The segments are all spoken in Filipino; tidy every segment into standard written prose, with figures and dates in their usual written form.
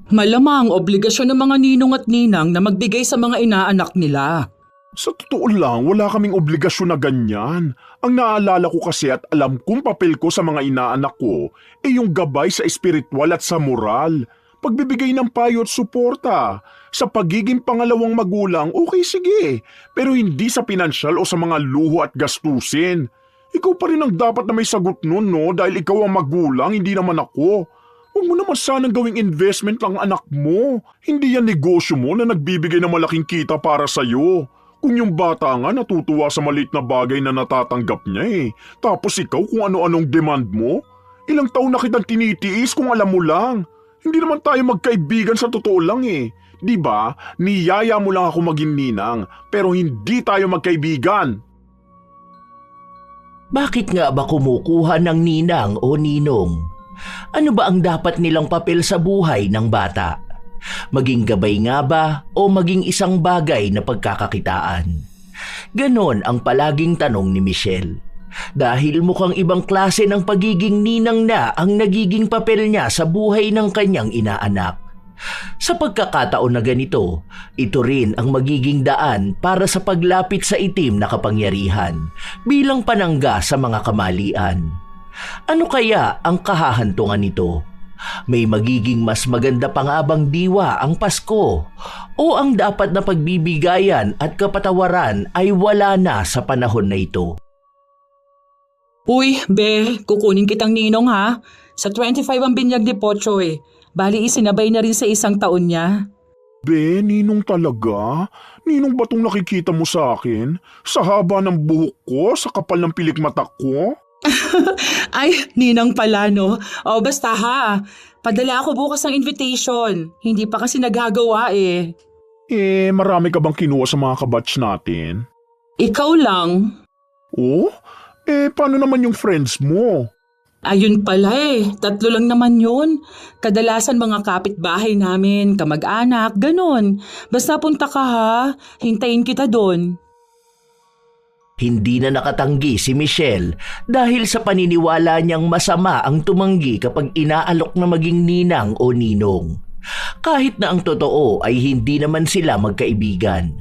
Malamang obligasyon ng mga ninong at ninang na magbigay sa mga inaanak nila. Sa totoo lang, wala kaming obligasyon na ganyan. Ang naalala ko kasi at alam kong papel ko sa mga inaanak ko yung gabay sa espiritual at sa moral. Pagbibigay ng payo at suporta. Sa pagiging pangalawang magulang, okay sige. Pero hindi sa pinansyal o sa mga luho at gastusin. Ikaw pa rin ang dapat na may sagot nun, no? Dahil ikaw ang magulang, hindi naman ako. Huwag mo naman sanang gawing investment lang anak mo. Hindi yan negosyo mo na nagbibigay ng malaking kita para sa'yo. Kung yung bata nga natutuwa sa maliit na bagay na natatanggap niya Tapos ikaw kung ano-anong demand mo. Ilang taon na kitang tinitiis kung alam mo lang. Hindi naman tayo magkaibigan sa totoo lang Di ba? Niyaya mo lang ako maging ninang, pero hindi tayo magkaibigan. Bakit nga ba kumukuha ng ninang o ninong? Ano ba ang dapat nilang papel sa buhay ng bata? Maging gabay nga ba o maging isang bagay na pagkakakitaan? Ganon ang palaging tanong ni Michelle. Dahil mukhang ibang klase ng pagiging ninang na ang nagiging papel niya sa buhay ng kanyang inaanak. Sa pagkakataon na ganito, ito rin ang magiging daan para sa paglapit sa itim na kapangyarihan bilang panangga sa mga kamalian. Ano kaya ang kahahantungan nito? May magiging mas maganda pa nga bang diwa ang Pasko? O ang dapat na pagbibigayan at kapatawaran ay wala na sa panahon na ito? Uy, Be, kukunin kitang ninong ha. Sa 25 ang binyag ni Pochoy. Bali isinabay na rin sa 1 taon niya. Be, ninong talaga? Ninong ba tong nakikita mo sa akin? Sa haba ng buhok ko, sa kapal ng pilik mata ko? Ay, ninang pala no. O basta ha, padala ako bukas ng invitation. Hindi pa kasi nagagawa Marami ka bang kinuha sa mga kabatch natin? Ikaw lang. Oh? Paano naman yung friends mo? Ayun pala 3 lang naman yun. Kadalasan mga kapitbahay namin, kamag-anak, ganon. Basta punta ka ha, hintayin kita doon. Hindi na nakatanggi si Michelle dahil sa paniniwala niyang masama ang tumanggi kapag inaalok na maging ninang o ninong. Kahit na ang totoo ay hindi naman sila magkaibigan.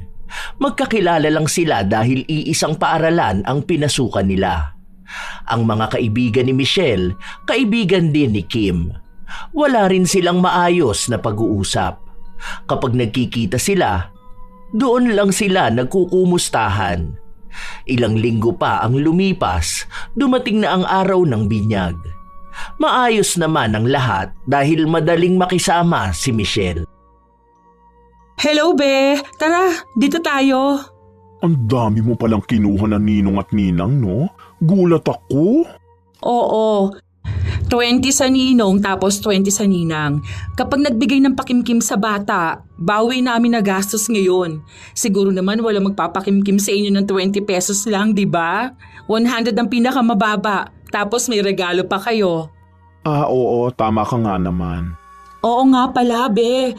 Magkakilala lang sila dahil iisang paaralan ang pinasukan nila. Ang mga kaibigan ni Michelle, kaibigan din ni Kim. Wala rin silang maayos na pag-uusap. Kapag nagkikita sila, doon lang sila nagkukumustahan. Ilang linggo pa ang lumipas, dumating na ang araw ng binyag. Maayos naman ang lahat dahil madaling makisama si Michelle. Hello, Be. Tara, dito tayo. Ang dami mo palang kinuha na ninong at ninang, no? Gulat ako. Oo. 20 sa ninong tapos 20 sa ninang. Kapag nagbigay ng pakimkim sa bata, bawi namin na gastos ngayon. Siguro naman wala magpapakimkim sa inyo ng 20 pesos lang, di ba? 100 ang pinakamababa, tapos may regalo pa kayo. Oo, tama ka nga naman. Oo nga pala, Be.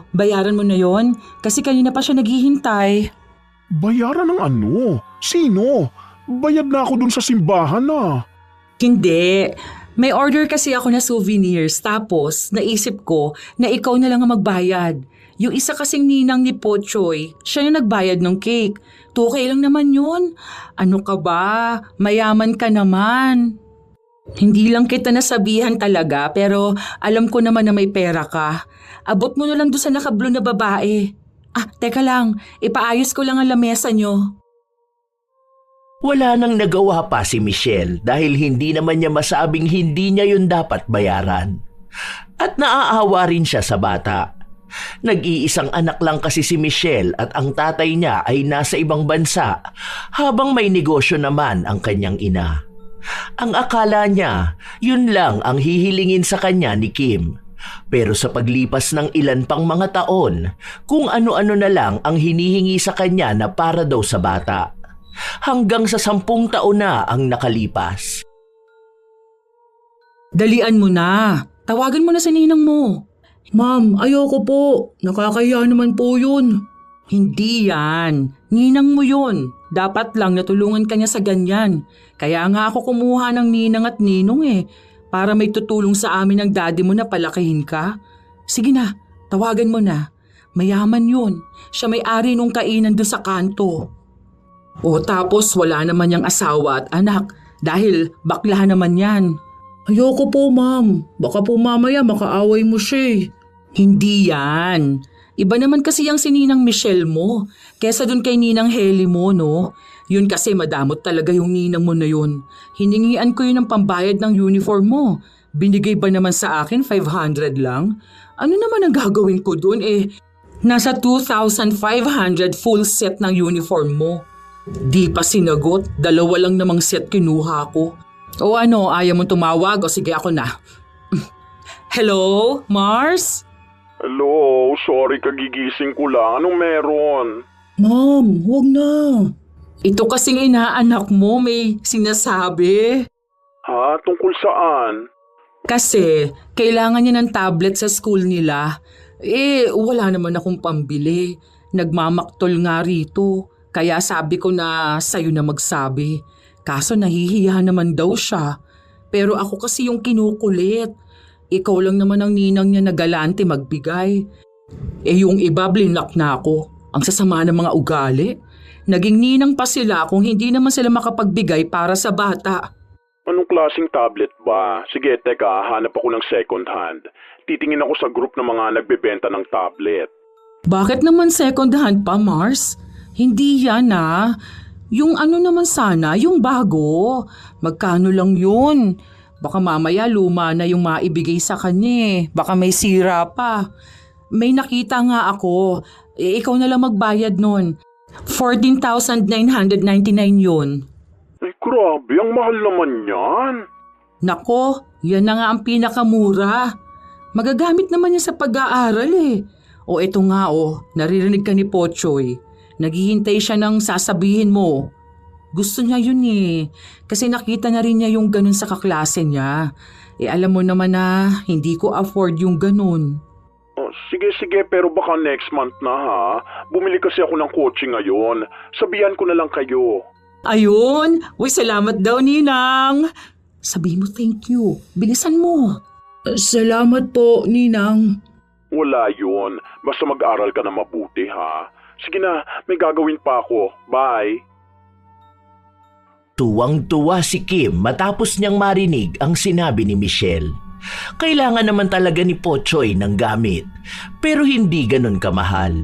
Bayaran mo na yon? Kasi kanina pa siya naghihintay. Bayaran ng ano? Sino? Bayad na ako dun sa simbahan Hindi. May order kasi ako na souvenirs tapos naisip ko na ikaw na lang ang magbayad. Yung isa kasing ninang ni Pochoy, siya na nagbayad ng cake. 2K lang naman yun. Ano ka ba? Mayaman ka naman. Hindi lang kita nasabihan talaga pero alam ko naman na may pera ka. Abot mo na lang doon sa nakablo na babae. Teka lang. Ipaayos ko lang ang lamesa nyo. Wala nang nagawa pa si Michelle dahil hindi naman niya masabing hindi niya yun dapat bayaran. At naaawa rin siya sa bata. Nag-iisang anak lang kasi si Michelle at ang tatay niya ay nasa ibang bansa habang may negosyo naman ang kanyang ina. Ang akala niya, yun lang ang hihilingin sa kanya ni Kim. Pero sa paglipas ng ilan pang mga taon, kung ano-ano na lang ang hinihingi sa kanya na para daw sa bata. Hanggang sa 10 taon na ang nakalipas. Dalian mo na. Tawagan mo na sa ninang mo. Ma'am, ayoko po. Nakakahiya naman po yun. Hindi yan. Ninang mo yun. Dapat lang natulungan ka niya sa ganyan. Kaya nga ako kumuha ng ninang at ninong para may tutulong sa amin ng daddy mo na palakihin ka. Sige na, tawagan mo na. Mayaman yun. Siya may-ari nung kainan doon sa kanto. O tapos wala naman niyang asawa at anak dahil bakla naman yan. Ayoko po, ma'am. Baka po mamaya makaaway mo siya. Hindi yan. Iba naman kasi yung si Ninang Michelle mo kesa dun kay Ninang Heli mo, no? Yun kasi madamot talaga yung ninang mo na yun. Hiningian ko yun ng pambayad ng uniform mo. Binigay ba naman sa akin 500 lang? Ano naman ang gagawin ko dun nasa 2,500 full set ng uniform mo. Di pa sinagot, 2 lang namang set kinuha ko. O ano, ayaw mo tumawag o sige ako na. Hello, Mars? Hello, sorry kagigising ko lang. Anong meron? Ma'am, huwag na. Ito kasing inaanak mo may sinasabi. Ha? Tungkol saan? Kasi kailangan niya ng tablet sa school nila. Wala naman akong pambili. Nagmamaktol nga rito. Kaya sabi ko na sa'yo na magsabi. Kaso nahihiya naman daw siya. Pero ako kasi yung kinukulit. Ikaw lang naman ang ninang niya na galante magbigay. Yung iba blinak na ako. Ang sasama ng mga ugali. Naging ninang pa sila kung hindi naman sila makapagbigay para sa bata. Anong klaseng tablet ba? Sige, teka, hanap ako ng second hand. Titingin ako sa group ng mga nagbebenta ng tablet. Bakit naman second hand pa, Mars? Hindi yan Yung ano naman sana, yung bago. Magkano lang yun? Baka mamaya luma na yung maibigay sa kanya. Baka may sira pa. May nakita nga ako. Ikaw na lang magbayad nun. 14,999 yun. Ay grabe, ang mahal naman yan. Nako, yan na nga ang pinakamura. Magagamit naman niya sa pag-aaral O eto nga naririnig ka ni Pochoy. Naghihintay siya ng sasabihin mo. Gusto niya yun Kasi nakita na rin niya yung ganun sa kaklase niya. Alam mo naman na hindi ko afford yung ganun. Oh, sige, pero baka next month na ha. Bumili kasi ako ng kotse ngayon. Sabihan ko na lang kayo. Ayun! Uy, salamat daw, Ninang! Sabi mo thank you. Bilisan mo. Salamat po, Ninang. Wala yun. Basta mag-aral ka na mabuti ha. Sige na, may gagawin pa ako. Bye! Tuwang-tuwa si Kim matapos niyang marinig ang sinabi ni Michelle. Kailangan naman talaga ni Pochoy ng gamit, pero hindi ganun kamahal.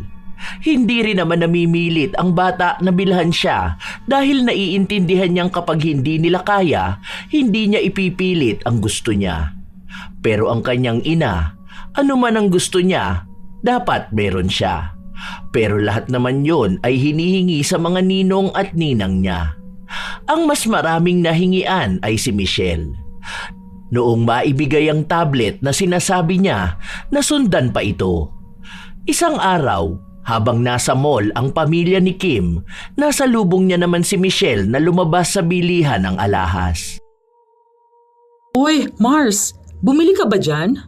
Hindi rin naman namimilit ang bata na bilhan siya dahil naiintindihan niyang kapag hindi nila kaya, hindi niya ipipilit ang gusto niya. Pero ang kanyang ina, ano man ang gusto niya, dapat meron siya. Pero lahat naman yon ay hinihingi sa mga ninong at ninang niya. Ang mas maraming nahingian ay si Michelle. Noong maibigay ang tablet na sinasabi niya, nasundan pa ito. Isang araw, habang nasa mall ang pamilya ni Kim, nasa lubong niya naman si Michelle na lumabas sa bilihan ng alahas. Uy, Mars, bumili ka ba dyan?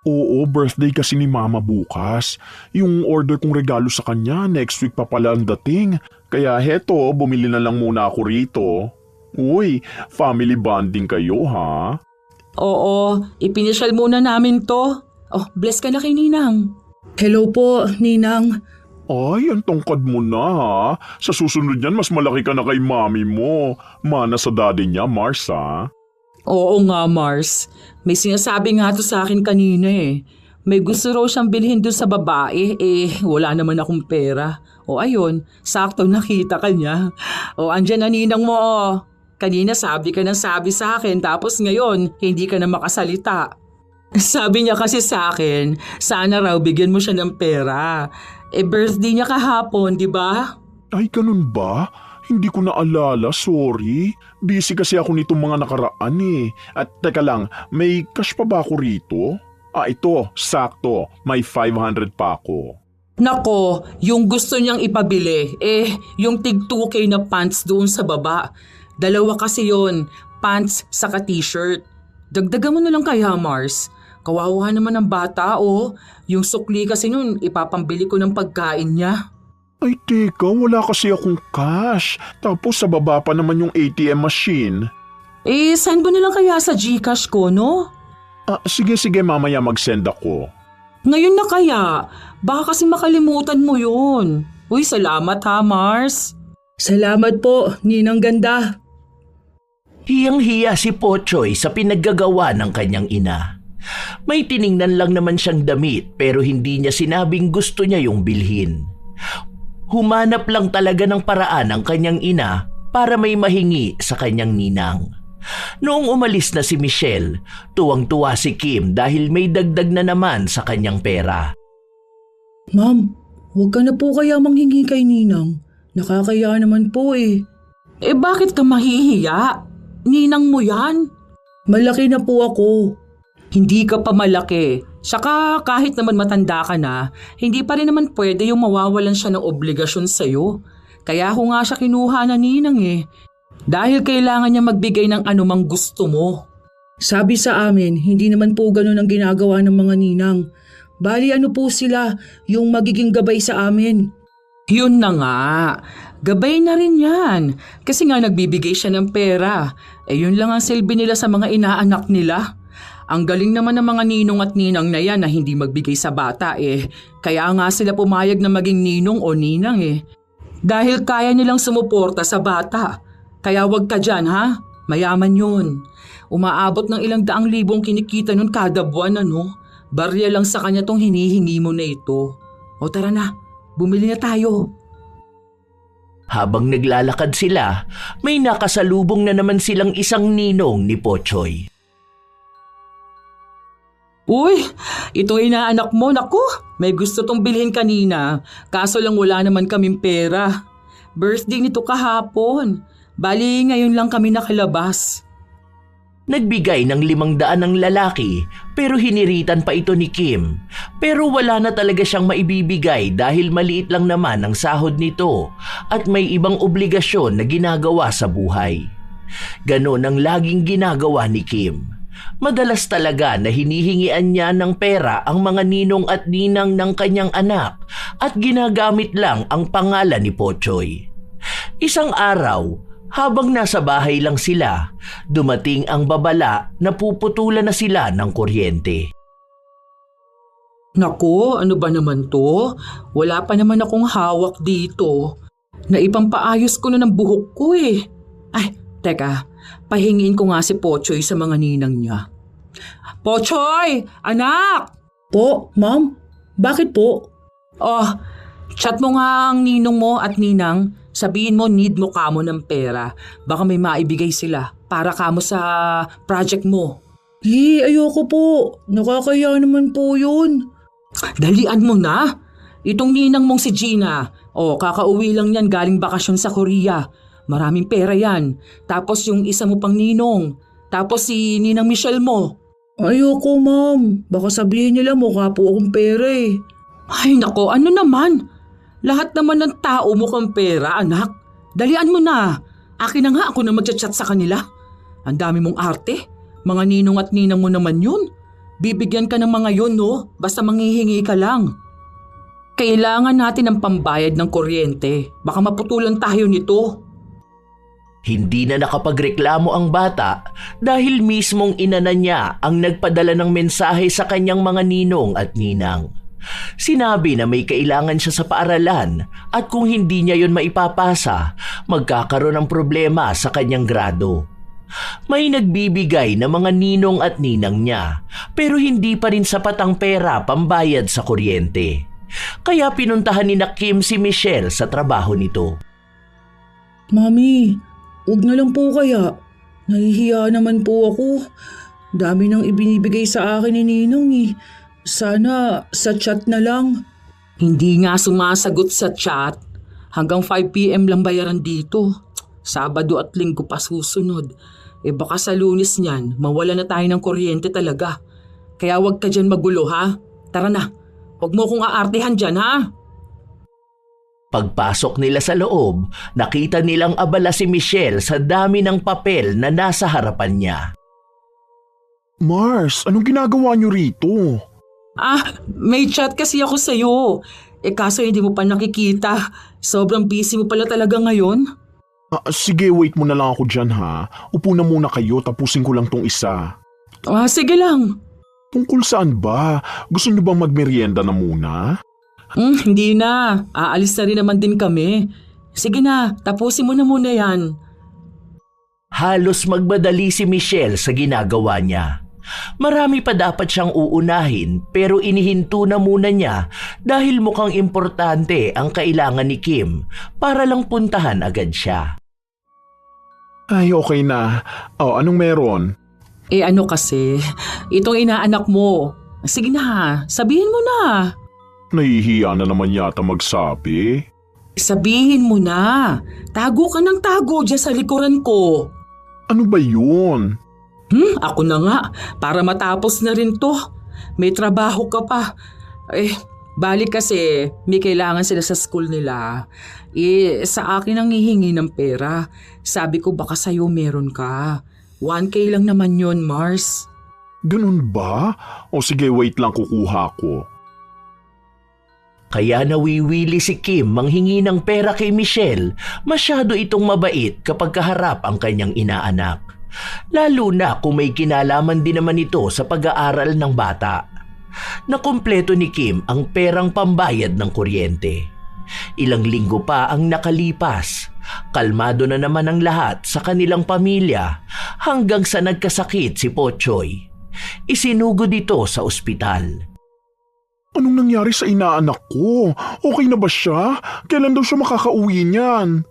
Oo, birthday kasi ni Mama bukas. Yung order kong regalo sa kanya, next week pa pala ang dating. Kaya heto, bumili na lang muna ako rito. Uy, family bonding kayo ha? Oo, ipinisyal muna namin to. Oh, bless ka na kay Ninang. Hello po, Ninang. Ay, ang tongkad mo na ha. Sa susunod yan, mas malaki ka na kay mami mo. Mana sa daddy niya, Mars ha? Oo nga, Mars. May sinasabi nga to sa akin kanina May gusto raw siyang bilhin doon sa babae, wala naman akong pera. O ayun, sakto nakita ka niya. O andyan na ninang mo Kanina sabi ka ng sabi sa akin tapos ngayon hindi ka na makasalita. Sabi niya kasi sa akin, sana raw bigyan mo siya ng pera. Birthday niya kahapon, di ba? Ay, ganun ba? Hindi ko naalala, sorry. Busy kasi ako nitong mga nakaraan At teka lang, may cash pa ba ako rito? Ito, sakto. May 500 pa ako. Nako, yung gusto niyang ipabili, yung tig 2K na pants doon sa baba. 2 kasi yon, pants saka t-shirt. Dagdagan mo na lang kaya, Mars. Kawawa naman ang bata, Yung sukli kasi nun, ipapambili ko ng pagkain niya. Ay teka, wala kasi akong cash. Tapos sa baba pa naman yung ATM machine. Send mo na lang kaya sa GCash ko, no? Sige, mamaya mag-send ako. Ngayon na kaya? Baka kasi makalimutan mo yun. Uy, salamat ha, Mars. Salamat po, Ninang Ganda. Hiyang-hiya si Pochoy sa pinaggagawa ng kanyang ina. May tiningnan lang naman siyang damit pero hindi niya sinabing gusto niya yung bilhin. Humanap lang talaga ng paraan ang kanyang ina para may mahingi sa kanyang ninang. Noong umalis na si Michelle, tuwang-tuwa si Kim dahil may dagdag na naman sa kanyang pera. Ma'am, huwag ka na po kaya manghingi kay Ninang. Nakakaya naman po eh. Eh bakit ka mahihiya? Ninang mo yan? Malaki na po ako. Hindi ka pa malaki. Saka kahit naman matanda ka na, hindi pa rin naman pwede yung mawawalan siya ng obligasyon sa'yo. Kaya ako nga siya kinuha na ninang eh. Dahil kailangan niya magbigay ng anumang gusto mo. Sabi sa amin, hindi naman po ganun ang ginagawa ng mga ninang. Bali ano po sila, yung magiging gabay sa amin. Yun na nga. Gabay na rin yan. Kasi nga nagbibigay siya ng pera. Eh yun lang ang silbi nila sa mga inaanak nila. Ang galing naman ng mga ninong at ninang na yan na hindi magbigay sa bata eh. Kaya nga sila pumayag na maging ninong o ninang eh. Dahil kaya nilang sumuporta sa bata. Kaya wag ka dyan ha. Mayaman yun. Umaabot ng ilang daang libong kinikita nun kada buwan ano. Barya lang sa kanya tong hinihingi mo na ito. O tara na, bumili na tayo. Habang naglalakad sila, may nakasalubong na naman silang isang ninong ni Pochoy. Uy, itong inaanak mo, naku, may gusto tong bilhin kanina. Kaso lang wala naman kaming pera. Birthday nito kahapon. Bali, ngayon lang kami nakalabas. Nagbigay ng 500 ng lalaki pero hiniritan pa ito ni Kim. Pero wala na talaga siyang maibibigay dahil maliit lang naman ang sahod nito at may ibang obligasyon na ginagawa sa buhay. Ganon ang laging ginagawa ni Kim. Madalas talaga na hinihingian niya ng pera ang mga ninong at ninang ng kanyang anak at ginagamit lang ang pangalan ni Pochoy. Isang araw, habang nasa bahay lang sila, dumating ang babala na puputulan na sila ng kuryente. Naku, ano ba naman to? Wala pa naman akong hawak dito. Naipampaayos ko na ng buhok ko eh. Ay, teka, pahingiin ko nga si Pochoy sa mga ninang niya. Pochoy! Anak! Po, ma'am? Bakit po? Oh, chat mo nga ang ninong mo at ninang. Sabihin mo need mo kamo ng pera. Baka may maibigay sila para kamo sa project mo. Ayoko po. Nakakaya naman po yun. Dalian mo na. Itong ninang mong si Gina. Kakauwi lang yan galing bakasyon sa Korea. Maraming pera yan. Tapos yung isa mo pang ninong. Tapos si Ninang Michelle mo. Ayoko, ma'am. Baka sabihin nila mukha po akong pera eh. Ay nako, ano naman? Lahat naman ng tao mukhang pera, anak. Dalian mo na. Akin na nga ako na magchat-chat sa kanila. Ang dami mong arte. Mga ninong at ninang mo naman yun. Bibigyan ka ng mga yun, no? Basta manghihingi ka lang. Kailangan natin ng pambayad ng kuryente. Baka maputulan tayo nito. Hindi na nakapagreklamo ang bata dahil mismong ina na niya ang nagpadala ng mensahe sa kanyang mga ninong at ninang. Sinabi na may kailangan siya sa paaralan at kung hindi niya yon maipapasa, magkakaroon ng problema sa kanyang grado. May nagbibigay na mga ninong at ninang niya pero hindi pa rin sapat ang pera pambayad sa kuryente. Kaya pinuntahan ni Kim si Michelle sa trabaho nito. Mami, huwag na lang po kaya. Nahihiya naman po ako. Dami nang ibinibigay sa akin ni Ninong eh. Sana sa chat na lang. Hindi nga sumasagot sa chat. Hanggang 5 p.m. lang bayaran dito. Sabado at Linggo pa susunod. Baka sa Lunes niyan, mawala na tayo ng kuryente talaga. Kaya wag ka dyan magulo ha. Tara na, wag mo kong aartehan dyan ha. Pagpasok nila sa loob, nakita nilang abala si Michelle sa dami ng papel na nasa harapan niya. Mars, anong ginagawa niyo rito? May chat kasi ako sa'yo. Kaso hindi mo pa nakikita. Sobrang busy mo pala talaga ngayon. Sige, wait mo na lang ako dyan ha. Upo na muna kayo, tapusin ko lang tong isa. Sige lang. Tungkol saan ba? Gusto niyo bang magmerienda na muna? Hindi na. Aalis na rin naman din kami. Sige na, tapusin mo na muna yan. Halos magmadali si Michelle sa ginagawa niya. Marami pa dapat siyang uunahin pero inihinto na muna niya dahil mukhang importante ang kailangan ni Kim para lang puntahan agad siya. Ay, okay na. Oh, anong meron? Ano kasi, itong inaanak mo. Sige na, sabihin mo na. Nahihiya na naman yata magsabi. Sabihin mo na. Tago ka ng tago dyan sa likuran ko. Ano ba yun? Ako na nga. Para matapos na rin to. May trabaho ka pa. Balik kasi may kailangan sila sa school nila. Sa akin ang hihingi ng pera. Sabi ko baka sa'yo meron ka. 1K lang naman yon, Mars. Ganun ba? O sige, wait lang, kukuha ko. Kaya nawiwili si Kim manghingi ng pera kay Michelle. Masyado itong mabait kapag kaharap ang kanyang inaanak. Lalo na kung may kinalaman din naman ito sa pag-aaral ng bata. Nakumpleto ni Kim ang perang pambayad ng kuryente. Ilang linggo pa ang nakalipas. Kalmado na naman ang lahat sa kanilang pamilya hanggang sa nagkasakit si Pochoy. Isinugod ito sa ospital. Anong nangyari sa inaanak ko? Okay na ba siya? Kailan daw siya makakauwi niyan?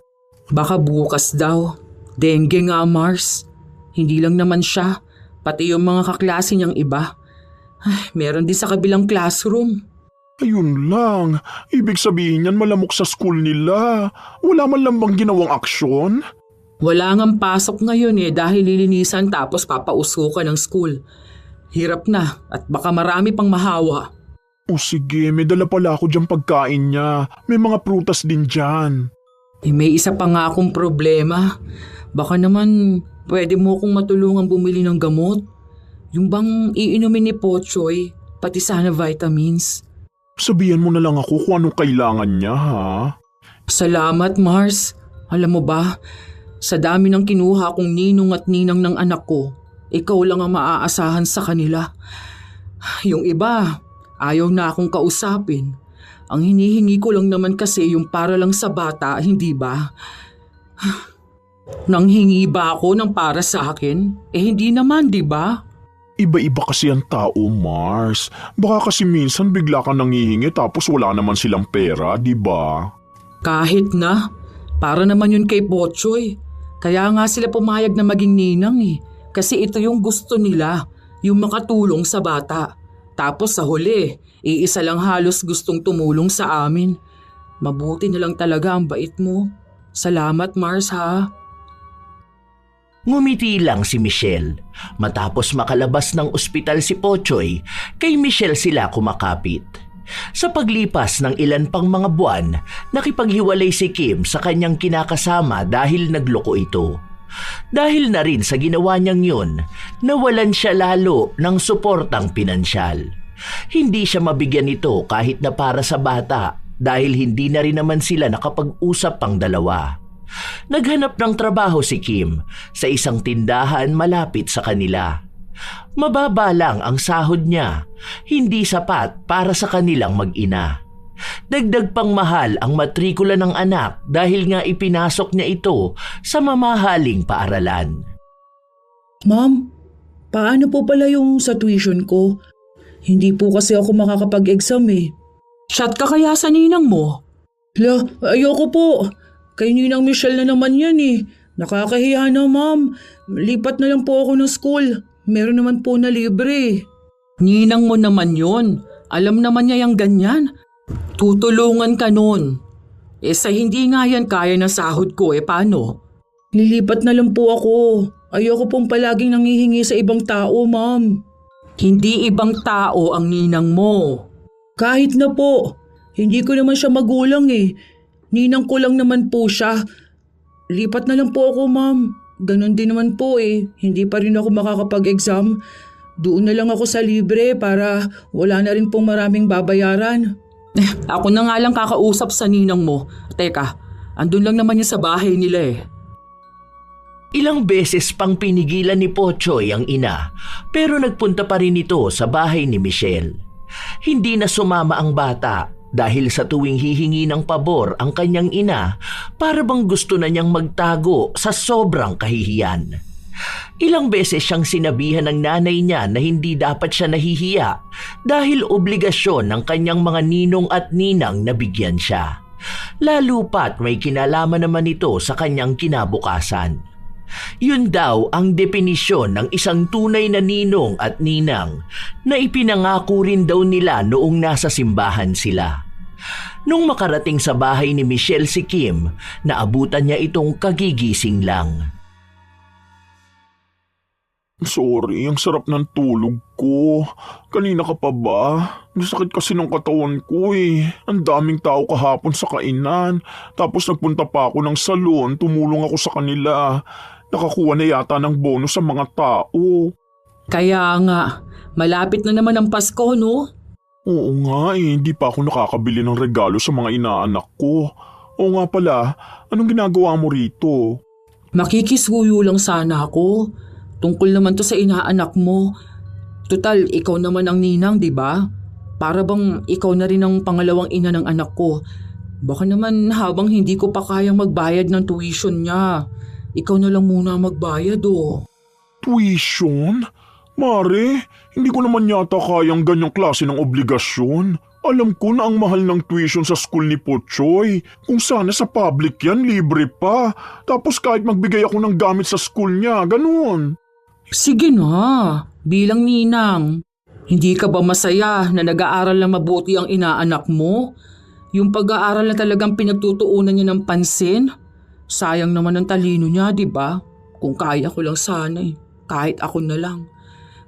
Baka bukas daw. Dengue nga, Mars. Hindi lang naman siya. Pati yung mga kaklase niyang iba. Meron din sa kabilang classroom. Ayun lang. Ibig sabihin yan malamok sa school nila. Wala man lang bang ginawang aksyon? Wala ngang pasok ngayon dahil lilinisan tapos papausukan ng school. Hirap na at baka marami pang mahawa. O sige, may dala pala ako diyang pagkain niya. May mga prutas din dyan. May isa pa nga akong problema. Baka naman pwede mo akong matulungan bumili ng gamot. Yung bang iinumin ni Pochoy, pati sana vitamins. Sabihan mo na lang ako kung anong kailangan niya, ha? Salamat, Mars. Alam mo ba, sa dami ng kinuha kong ninong at ninang ng anak ko, ikaw lang ang maaasahan sa kanila. Yung iba, ayaw na akong kausapin. Ang hinihingi ko lang naman kasi yung para lang sa bata, hindi ba? Nanghingi ba ako ng para sa akin? Hindi naman, di ba? Iba-iba kasi ang tao, Mars. Baka kasi minsan bigla ka nangihingi tapos wala naman silang pera, di ba? Kahit na. Para naman yun kay Pochoy. Kaya nga sila pumayag na maging ninang Kasi ito yung gusto nila, yung makatulong sa bata. Tapos sa huli, iisa lang halos gustong tumulong sa amin. Mabuti na lang talaga ang bait mo. Salamat, Mars, ha? Ngumiti lang si Michelle. Matapos makalabas ng ospital si Pochoy, kay Michelle sila kumakapit. Sa paglipas ng ilan pang mga buwan, nakipaghiwalay si Kim sa kanyang kinakasama dahil nagloko ito. Dahil na rin sa ginawa niyang yun, nawalan siya lalo ng suportang pinansyal. Hindi siya mabigyan nito kahit na para sa bata dahil hindi na rin naman sila nakapag-usap pang dalawa. Naghanap ng trabaho si Kim sa isang tindahan malapit sa kanila. Mababa lang ang sahod niya, hindi sapat para sa kanilang mag-ina. Dagdag pang mahal ang matrikula ng anak dahil nga ipinasok niya ito sa mamahaling paaralan. Ma'am, paano po pala yung sa tuition ko? Hindi po kasi ako makakapag-exam Chat ka kaya sa ninang mo? Ayoko po. Kay Ninang Michelle na naman yan Nakakahiya na, ma'am. Lipat na lang po ako ng school. Meron naman po na libre. Ninang mo naman yon. Alam naman niya yung ganyan. Tutulungan ka nun. Sa hindi nga yan kaya ng sahod ko, paano? Lilipat na lang po ako. Ayoko pong palaging nangihingi sa ibang tao, ma'am. Hindi ibang tao ang ninang mo. Kahit na po. Hindi ko naman siya magulang Ninang ko lang naman po siya. Lipat na lang po ako, ma'am. Ganon din naman po Hindi pa rin ako makakapag-exam. Doon na lang ako sa libre para wala na rin pong maraming babayaran. Ako na nga lang kakausap sa ninang mo. Teka, andun lang naman yun sa bahay nila Ilang beses pang pinigilan ni Pochoy ang ina pero nagpunta pa rin ito sa bahay ni Michelle. Hindi na sumama ang bata dahil sa tuwing hihingi ng pabor ang kanyang ina para bang gusto na niyang magtago sa sobrang kahihiyan. Ilang beses siyang sinabihan ng nanay niya na hindi dapat siya nahihiya dahil obligasyon ng kanyang mga ninong at ninang na bigyan siya. Lalo pat may kinalaman naman ito sa kanyang kinabukasan. Yun daw ang definisyon ng isang tunay na ninong at ninang na ipinangako rin daw nila noong nasa simbahan sila. Nung makarating sa bahay ni Michelle si Kim, naabutan niya itong kagigising lang. Sorry, ang sarap ng tulog ko. Kanina ka pa ba? Nasakit kasi ng katawan ko eh. Ang daming tao kahapon sa kainan. Tapos nagpunta pa ako ng salon, tumulong ako sa kanila. Nakakuha na yata ng bonus sa mga tao. Kaya nga, malapit na naman ang Pasko, no? Oo nga eh, hindi pa ako nakakabili ng regalo sa mga inaanak ko. Oo nga pala, anong ginagawa mo rito? Makikisuyo lang sana ako. Tungkol naman to sa inaanak mo. Tutal, ikaw naman ang ninang, di ba? Para bang ikaw na rin ang pangalawang ina ng anak ko. Baka naman habang hindi ko pa kayang magbayad ng tuition niya, ikaw na lang muna magbayad oh. Tuition? Mare, hindi ko naman yata kayang ganyang klase ng obligasyon. Alam ko na ang mahal ng tuition sa school ni Pochoy. Kung sana sa public yan, libre pa. Tapos kahit magbigay ako ng gamit sa school niya, ganun. Sige na, bilang ninang. Hindi ka ba masaya na nag-aaral na mabuti ang inaanak mo? Yung pag-aaral na talagang pinagtutuunan niya ng pansin? Sayang naman ang talino niya, di ba? Kung kaya ko lang sana eh. Kahit ako na lang.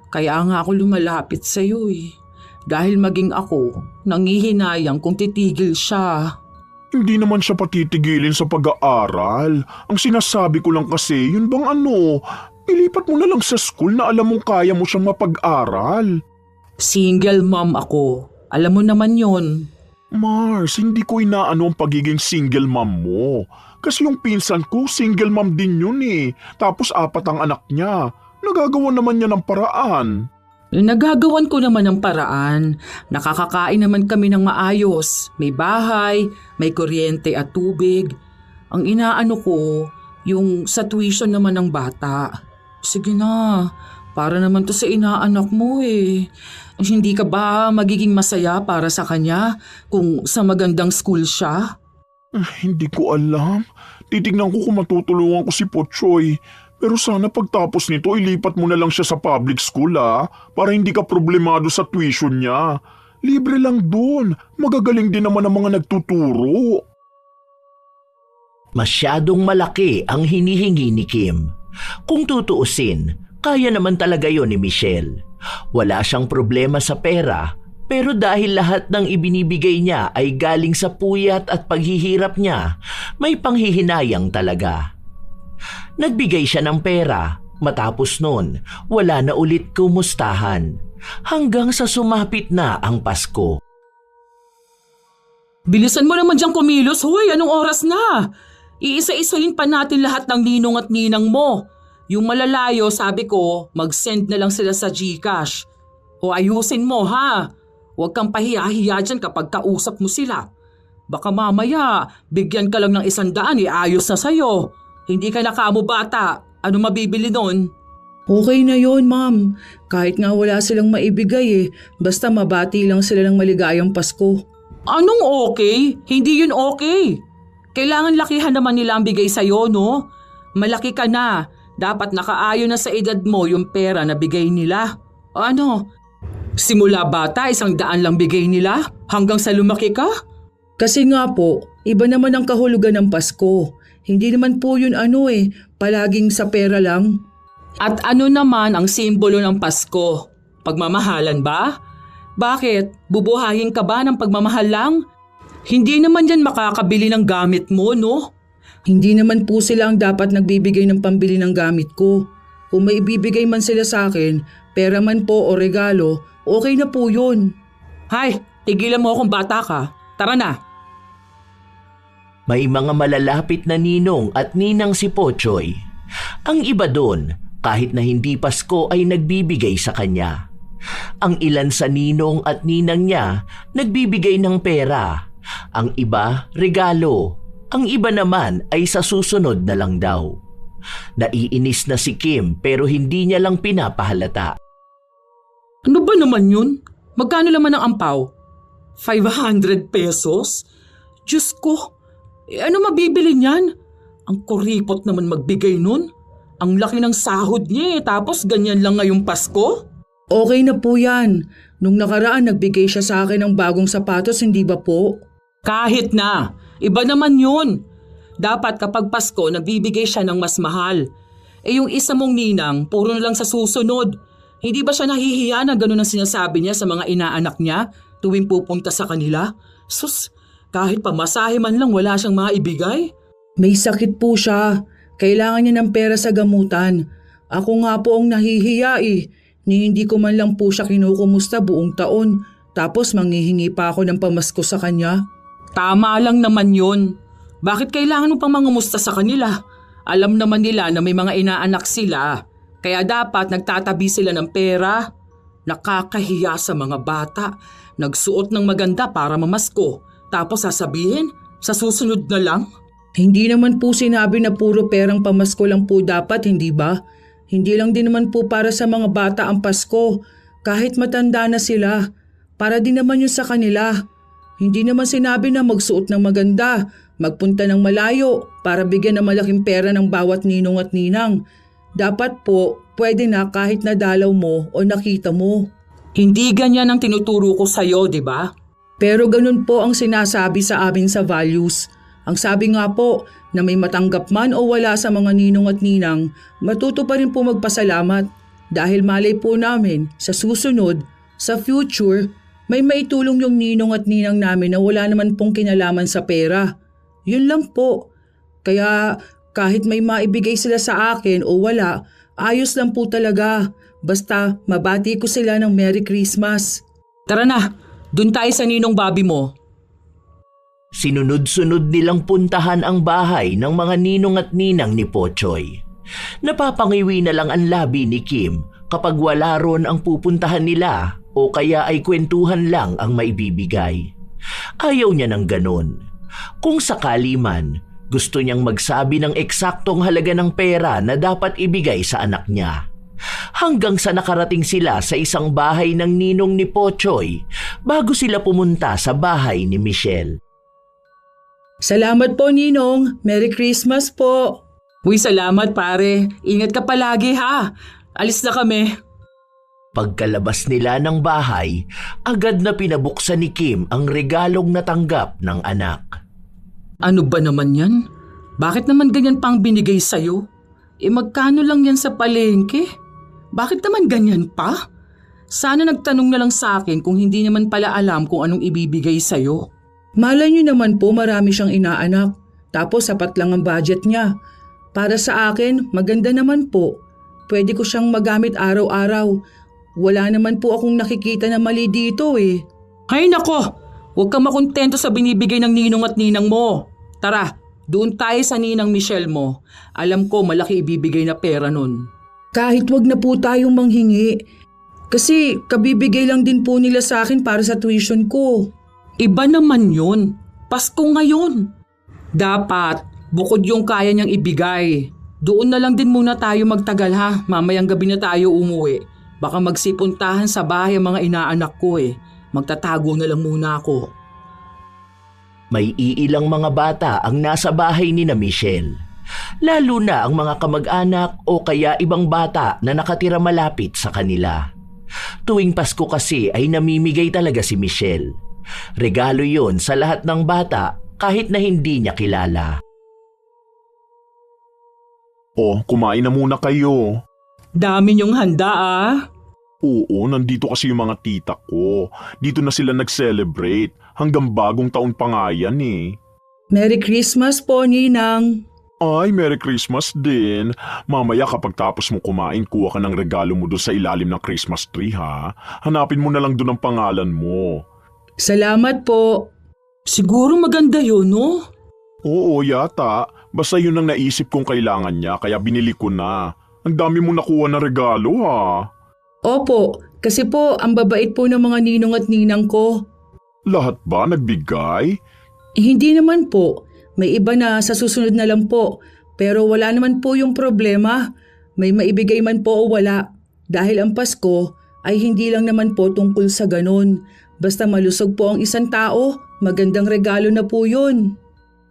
Kaya nga ako lumalapit sa'yo eh. Dahil maging ako, nangihinayang kung titigil siya. Hindi naman siya patitigilin sa pag-aaral. Ang sinasabi ko lang kasi, yun bang ilipat mo na lang sa school na alam mong kaya mo siyang mapag-aral. Single mom ako. Alam mo naman yon. Mars, hindi ko inaano ang pagiging single mom mo. Kasi yung pinsan ko, single mom din yun eh. Tapos 4 ang anak niya. Nagagawa naman niya ng paraan. Nagagawan ko naman ng paraan. Nakakakain naman kami ng maayos. May bahay, may kuryente at tubig. Ang inaano ko, yung sa tuition naman ng bata. Sige na, para naman to sa inaanak mo eh. Hindi ka ba magiging masaya para sa kanya kung sa magandang school siya? Hindi ko alam. Titignan ko kung matutulungan ko si Pochoy. Pero sana pagtapos nito, ilipat mo na lang siya sa public school para hindi ka problemado sa tuition niya. Libre lang doon. Magagaling din naman ang mga nagtuturo. Masyadong malaki ang hinihingi ni Kim. Kung tutuusin, kaya naman talaga yon ni Michelle. Wala siyang problema sa pera, pero dahil lahat ng ibinibigay niya ay galing sa puyat at paghihirap niya, may panghihinayang talaga. Nagbigay siya ng pera, matapos nun, wala na ulit kumustahan, hanggang sa sumapit na ang Pasko. Bilisan mo naman diyang kumilos, hoy, anong oras na? Iisa-isahin pa natin lahat ng ninong at ninang mo. Yung malalayo, sabi ko, mag-send na lang sila sa GCash. O ayusin mo ha, huwag kang pahiya-hiya dyan kapag kausap mo sila. Baka mamaya, bigyan ka lang ng 100, ayos na sa'yo. Hindi ka na kamo bata. Ano mabibili nun? Okay na yon, ma'am. Kahit nga wala silang maibigay basta mabati lang sila ng maligayang Pasko. Anong okay? Hindi yun okay. Kailangan lakihan naman nila ang bigay sa'yo, no? Malaki ka na. Dapat nakaayon na sa edad mo yung pera na bigay nila. Ano? Simula bata, 100 lang bigay nila? Hanggang sa lumaki ka? Kasi nga po, iba naman ang kahulugan ng Pasko. Hindi naman po yun palaging sa pera lang. At ano naman ang simbolo ng Pasko? Pagmamahalan ba? Bakit? Bubuhayin ka ba ng pagmamahal lang? Hindi naman yan makakabili ng gamit mo, no? Hindi naman po sila ang dapat nagbibigay ng pambili ng gamit ko. Kung may ibibigay man sila sa akin, pera man po o regalo, okay na po yun. Hay, tigilan mo akong bata ka. Tara na. May mga malalapit na ninong at ninang si Pochoy. Ang iba doon, kahit na hindi Pasko ay nagbibigay sa kanya. Ang ilan sa ninong at ninang niya nagbibigay ng pera. Ang iba, regalo. Ang iba naman ay sa susunod na lang daw. Naiinis na si Kim pero hindi niya lang pinapahalata. Ano ba naman yun? Magkano laman ang ampaw? 500 pesos? Diyos ko, ano mabibili niyan? Ang kuripot naman magbigay nun. Ang laki ng sahod niya tapos ganyan lang ngayong Pasko? Okay na po yan. Nung nakaraan nagbigay siya sa akin ng bagong sapatos, hindi ba po? Kahit na, iba naman yun. Dapat kapag Pasko nagbibigay siya ng mas mahal. Yung isa mong ninang, puro na lang sa susunod. Hindi ba siya nahihiya na gano'n ang sinasabi niya sa mga inaanak niya tuwing pupunta sa kanila? Sus, kahit pamasahe man lang wala siyang maibigay. May sakit po siya. Kailangan niya ng pera sa gamutan. Ako nga po ang nahihiya ni hindi ko man lang po siya kinukumusta buong taon. Tapos manghihingi pa ako ng pamasko sa kanya. Tama lang naman yun. Bakit kailangan mo pang mangumusta sa kanila? Alam naman nila na may mga inaanak sila. Kaya dapat nagtatabi sila ng pera. Nakakahiya sa mga bata. Nagsuot ng maganda para mamasko. Tapos sasabihin, sa susunod na lang. Hindi naman po sinabi na puro perang pamasko lang po dapat, hindi ba? Hindi lang din naman po para sa mga bata ang Pasko. Kahit matanda na sila. Para din naman yun sa kanila. Hindi naman sinabi na magsuot ng maganda, magpunta ng malayo para bigyan ng malaking pera ng bawat ninong at ninang. Dapat po, pwede na kahit nadalaw mo o nakita mo. Hindi ganyan ang tinuturo ko sa'yo, di ba? Pero ganun po ang sinasabi sa amin sa values. Ang sabi nga po na may matanggap man o wala sa mga ninong at ninang, matuto pa rin po magpasalamat dahil malay po namin sa susunod, sa future, may maitulong yung ninong at ninang namin na wala naman pong kinalaman sa pera. Yun lang po. Kaya kahit may maibigay sila sa akin o wala, ayos lang po talaga. Basta mabati ko sila ng Merry Christmas. Tara na, dun tayo sa ninong Bobby mo. Sinunod-sunod nilang puntahan ang bahay ng mga ninong at ninang ni Pochoy. Napapangiwi na lang ang labi ni Kim kapag wala ron ang pupuntahan nila o kaya ay kwentuhan lang ang maibibigay. Ayaw niya ng ganon. Kung sakali man, gusto niyang magsabi ng eksaktong halaga ng pera na dapat ibigay sa anak niya. Hanggang sa nakarating sila sa isang bahay ng ninong ni Pochoy bago sila pumunta sa bahay ni Michelle. Salamat po, Ninong. Merry Christmas po. Uy, salamat pare. Ingat ka palagi ha. Alis na kami. Pagkalabas nila ng bahay, agad na pinabuksan ni Kim ang regalong natanggap ng anak. Ano ba naman yan? Bakit naman ganyan pang binigay sa'yo? Magkano lang yan sa palengke? Bakit naman ganyan pa? Sana nagtanong na lang sa akin kung hindi naman pala alam kung anong ibibigay sa'yo. Malay niyo naman po marami siyang inaanak. Tapos sapat lang ang budget niya. Para sa akin, maganda naman po. Pwede ko siyang magamit araw-araw. Wala naman po akong nakikita na mali dito Ay nako! Huwag kang makontento sa binibigay ng ninong at ninang mo. Tara, doon tayo sa ninang Michelle mo. Alam ko malaki ibibigay na pera nun. Kahit wag na po tayong manghingi. Kasi kabibigay lang din po nila sa akin para sa tuition ko. Iba naman yun. Pasko ngayon. Dapat, bukod yung kaya niyang ibigay. Doon na lang din muna tayo magtagal ha. Mamayang gabi na tayo umuwi. Baka magsipuntahan sa bahay ang mga inaanak ko Magtatago na lang muna ako. May iilang mga bata ang nasa bahay ni na Michelle. Lalo na ang mga kamag-anak o kaya ibang bata na nakatira malapit sa kanila. Tuwing Pasko kasi ay namimigay talaga si Michelle. Regalo yon sa lahat ng bata kahit na hindi niya kilala. Kumain na muna kayo. Dami niyong handa Oo, nandito kasi yung mga tita ko. Dito na sila nag-celebrate. Hanggang bagong taon pa nga yan Merry Christmas po, Ninang. Ay, Merry Christmas din. Mamaya kapag tapos mo kumain, kuha ka ng regalo mo doon sa ilalim ng Christmas tree ha. Hanapin mo na lang doon ang pangalan mo. Salamat po. Siguro maganda yun, no? Oo, yata. Basta yun ang naisip kong kailangan niya kaya binili ko na. Ang dami mong nakuha na regalo ha. Opo, kasi po ang babait po ng mga ninong at ninang ko. Lahat ba nagbigay? Hindi naman po. May iba na sa susunod na lang po. Pero wala naman po yung problema. May maibigay man po o wala. Dahil ang Pasko ay hindi lang naman po tungkol sa ganun. Basta malusog po ang isang tao, magandang regalo na po yun.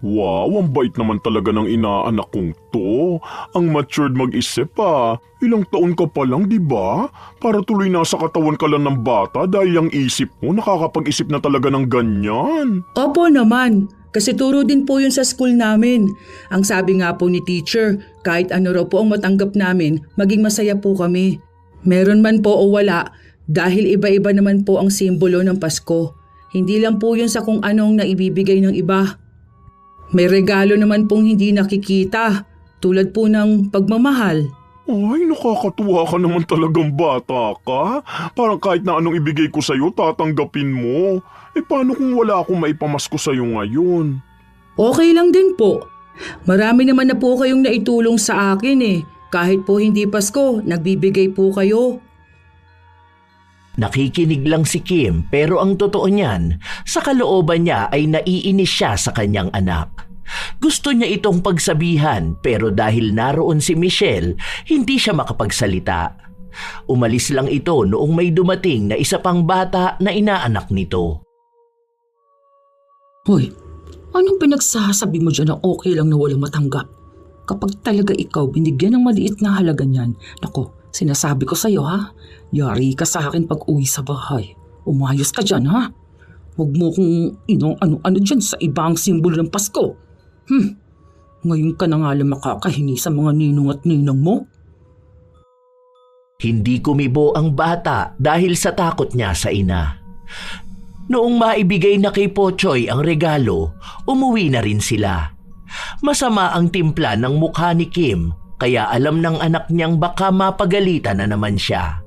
Wow, ang bait naman talaga ng inaanak kong to. Ang matured mag-isip pa. Ilang taon ka pa lang, di ba? Para tuloy nasa katawan ka lang ng bata dahil ang isip mo nakakapag-isip na talaga ng ganyan. Opo naman, kasi turo din po yun sa school namin. Ang sabi nga po ni teacher, kahit ano raw po ang matanggap namin, maging masaya po kami. Meron man po o wala, dahil iba-iba naman po ang simbolo ng Pasko. Hindi lang po yun sa kung anong naibibigay ng iba. May regalo naman pong hindi nakikita, tulad po ng pagmamahal. Ay, nakakatuwa ka naman talagang bata ka. Parang kahit na anong ibigay ko sa'yo, tatanggapin mo. Paano kung wala akong maipamasko sa'yo ngayon? Okay lang din po. Marami naman na po kayong naitulong sa akin. Kahit po hindi Pasko, nagbibigay po kayo. Nakikinig lang si Kim pero ang totoo niyan, sa kalooban niya ay naiinis siya sa kanyang anak. Gusto niya itong pagsabihan pero dahil naroon si Michelle, hindi siya makapagsalita. Umalis lang ito noong may dumating na isa pang bata na inaanak nito. Hoy, anong pinagsasabi mo dyan na okay lang na walang matanggap? Kapag talaga ikaw binigyan ng maliit na halaga niyan, nako, sinasabi ko sa'yo ha, yari ka sa akin pag uwi sa bahay. Umayos ka dyan ha. Huwag mo kung ano-ano dyan sa ibang simbolo ng Pasko. Ngayon ka na nga lang makakahingi sa mga ninong at ninang mo. Hindi kumibo ang bata dahil sa takot niya sa ina. Noong maibigay na kay Pochoy ang regalo, umuwi na rin sila. Masama ang timpla ng mukha ni Kim, kaya alam ng anak niyang baka mapagalitan na naman siya.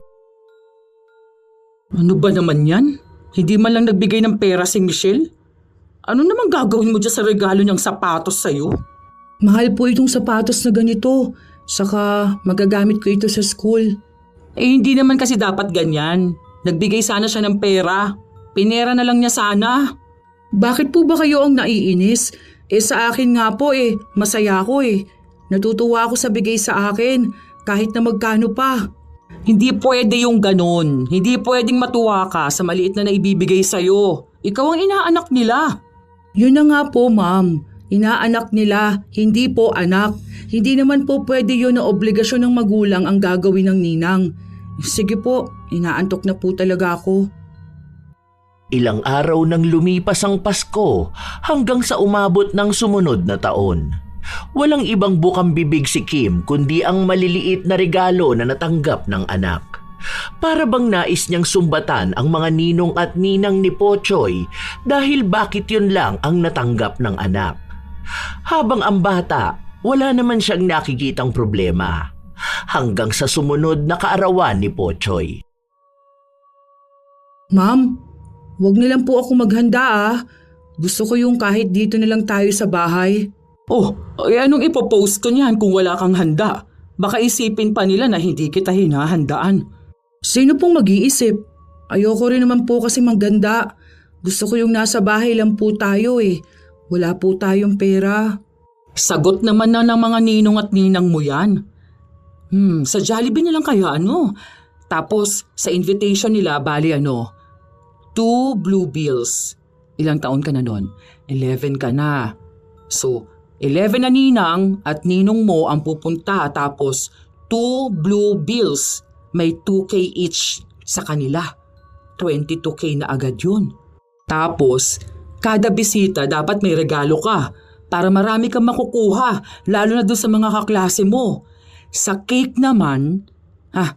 Ano ba naman yan? Hindi man lang nagbigay ng pera si Michelle? Ano naman gagawin mo dyan sa regalo niyang sapatos sa'yo? Mahal po itong sapatos na ganito. Saka magagamit ko ito sa school. Hindi naman kasi dapat ganyan. Nagbigay sana siya ng pera. Pinera na lang niya sana. Bakit po ba kayo ang naiinis? Sa akin nga po masaya ako Natutuwa ako sa bigay sa akin kahit na magkano pa. Hindi pwede yung ganon. Hindi pwedeng matuwa ka sa maliit na naibibigay sa'yo. Ikaw ang inaanak nila. Yun na nga po, ma'am. Inaanak nila, hindi po anak. Hindi naman po pwede yun na obligasyon ng magulang ang gagawin ng ninang. Sige po, inaantok na po talaga ako. Ilang araw nang lumipas ang Pasko hanggang sa umabot ng sumunod na taon. Walang ibang bukang bibig si Kim kundi ang maliliit na regalo na natanggap ng anak. Para bang nais niyang sumbatan ang mga ninong at ninang ni Pochoy dahil bakit yun lang ang natanggap ng anak. Habang ang bata, wala naman siyang nakikitang problema. Hanggang sa sumunod na kaarawan ni Pochoy. Ma'am, wag na lang po ako maghanda Gusto ko yung kahit dito na lang tayo sa bahay. Anong ipopost ko niyan kung wala kang handa? Baka isipin pa nila na hindi kita hinahandaan. Sino pong mag-iisip? Ayoko rin naman po kasi maganda. Gusto ko yung nasa bahay lang po tayo Wala po tayong pera. Sagot naman na ng mga ninong at ninang mo yan. Sa Jollibee na lang kaya Tapos sa invitation nila bali 2 blue bills. Ilang taon ka na nun? 11 ka na. So 11 na ninang at ninong mo ang pupunta tapos 2 blue bills. May 2K each sa kanila. 22K na agad yun. Tapos, kada bisita dapat may regalo ka para marami kang makukuha, lalo na doon sa mga kaklase mo. Sa cake naman,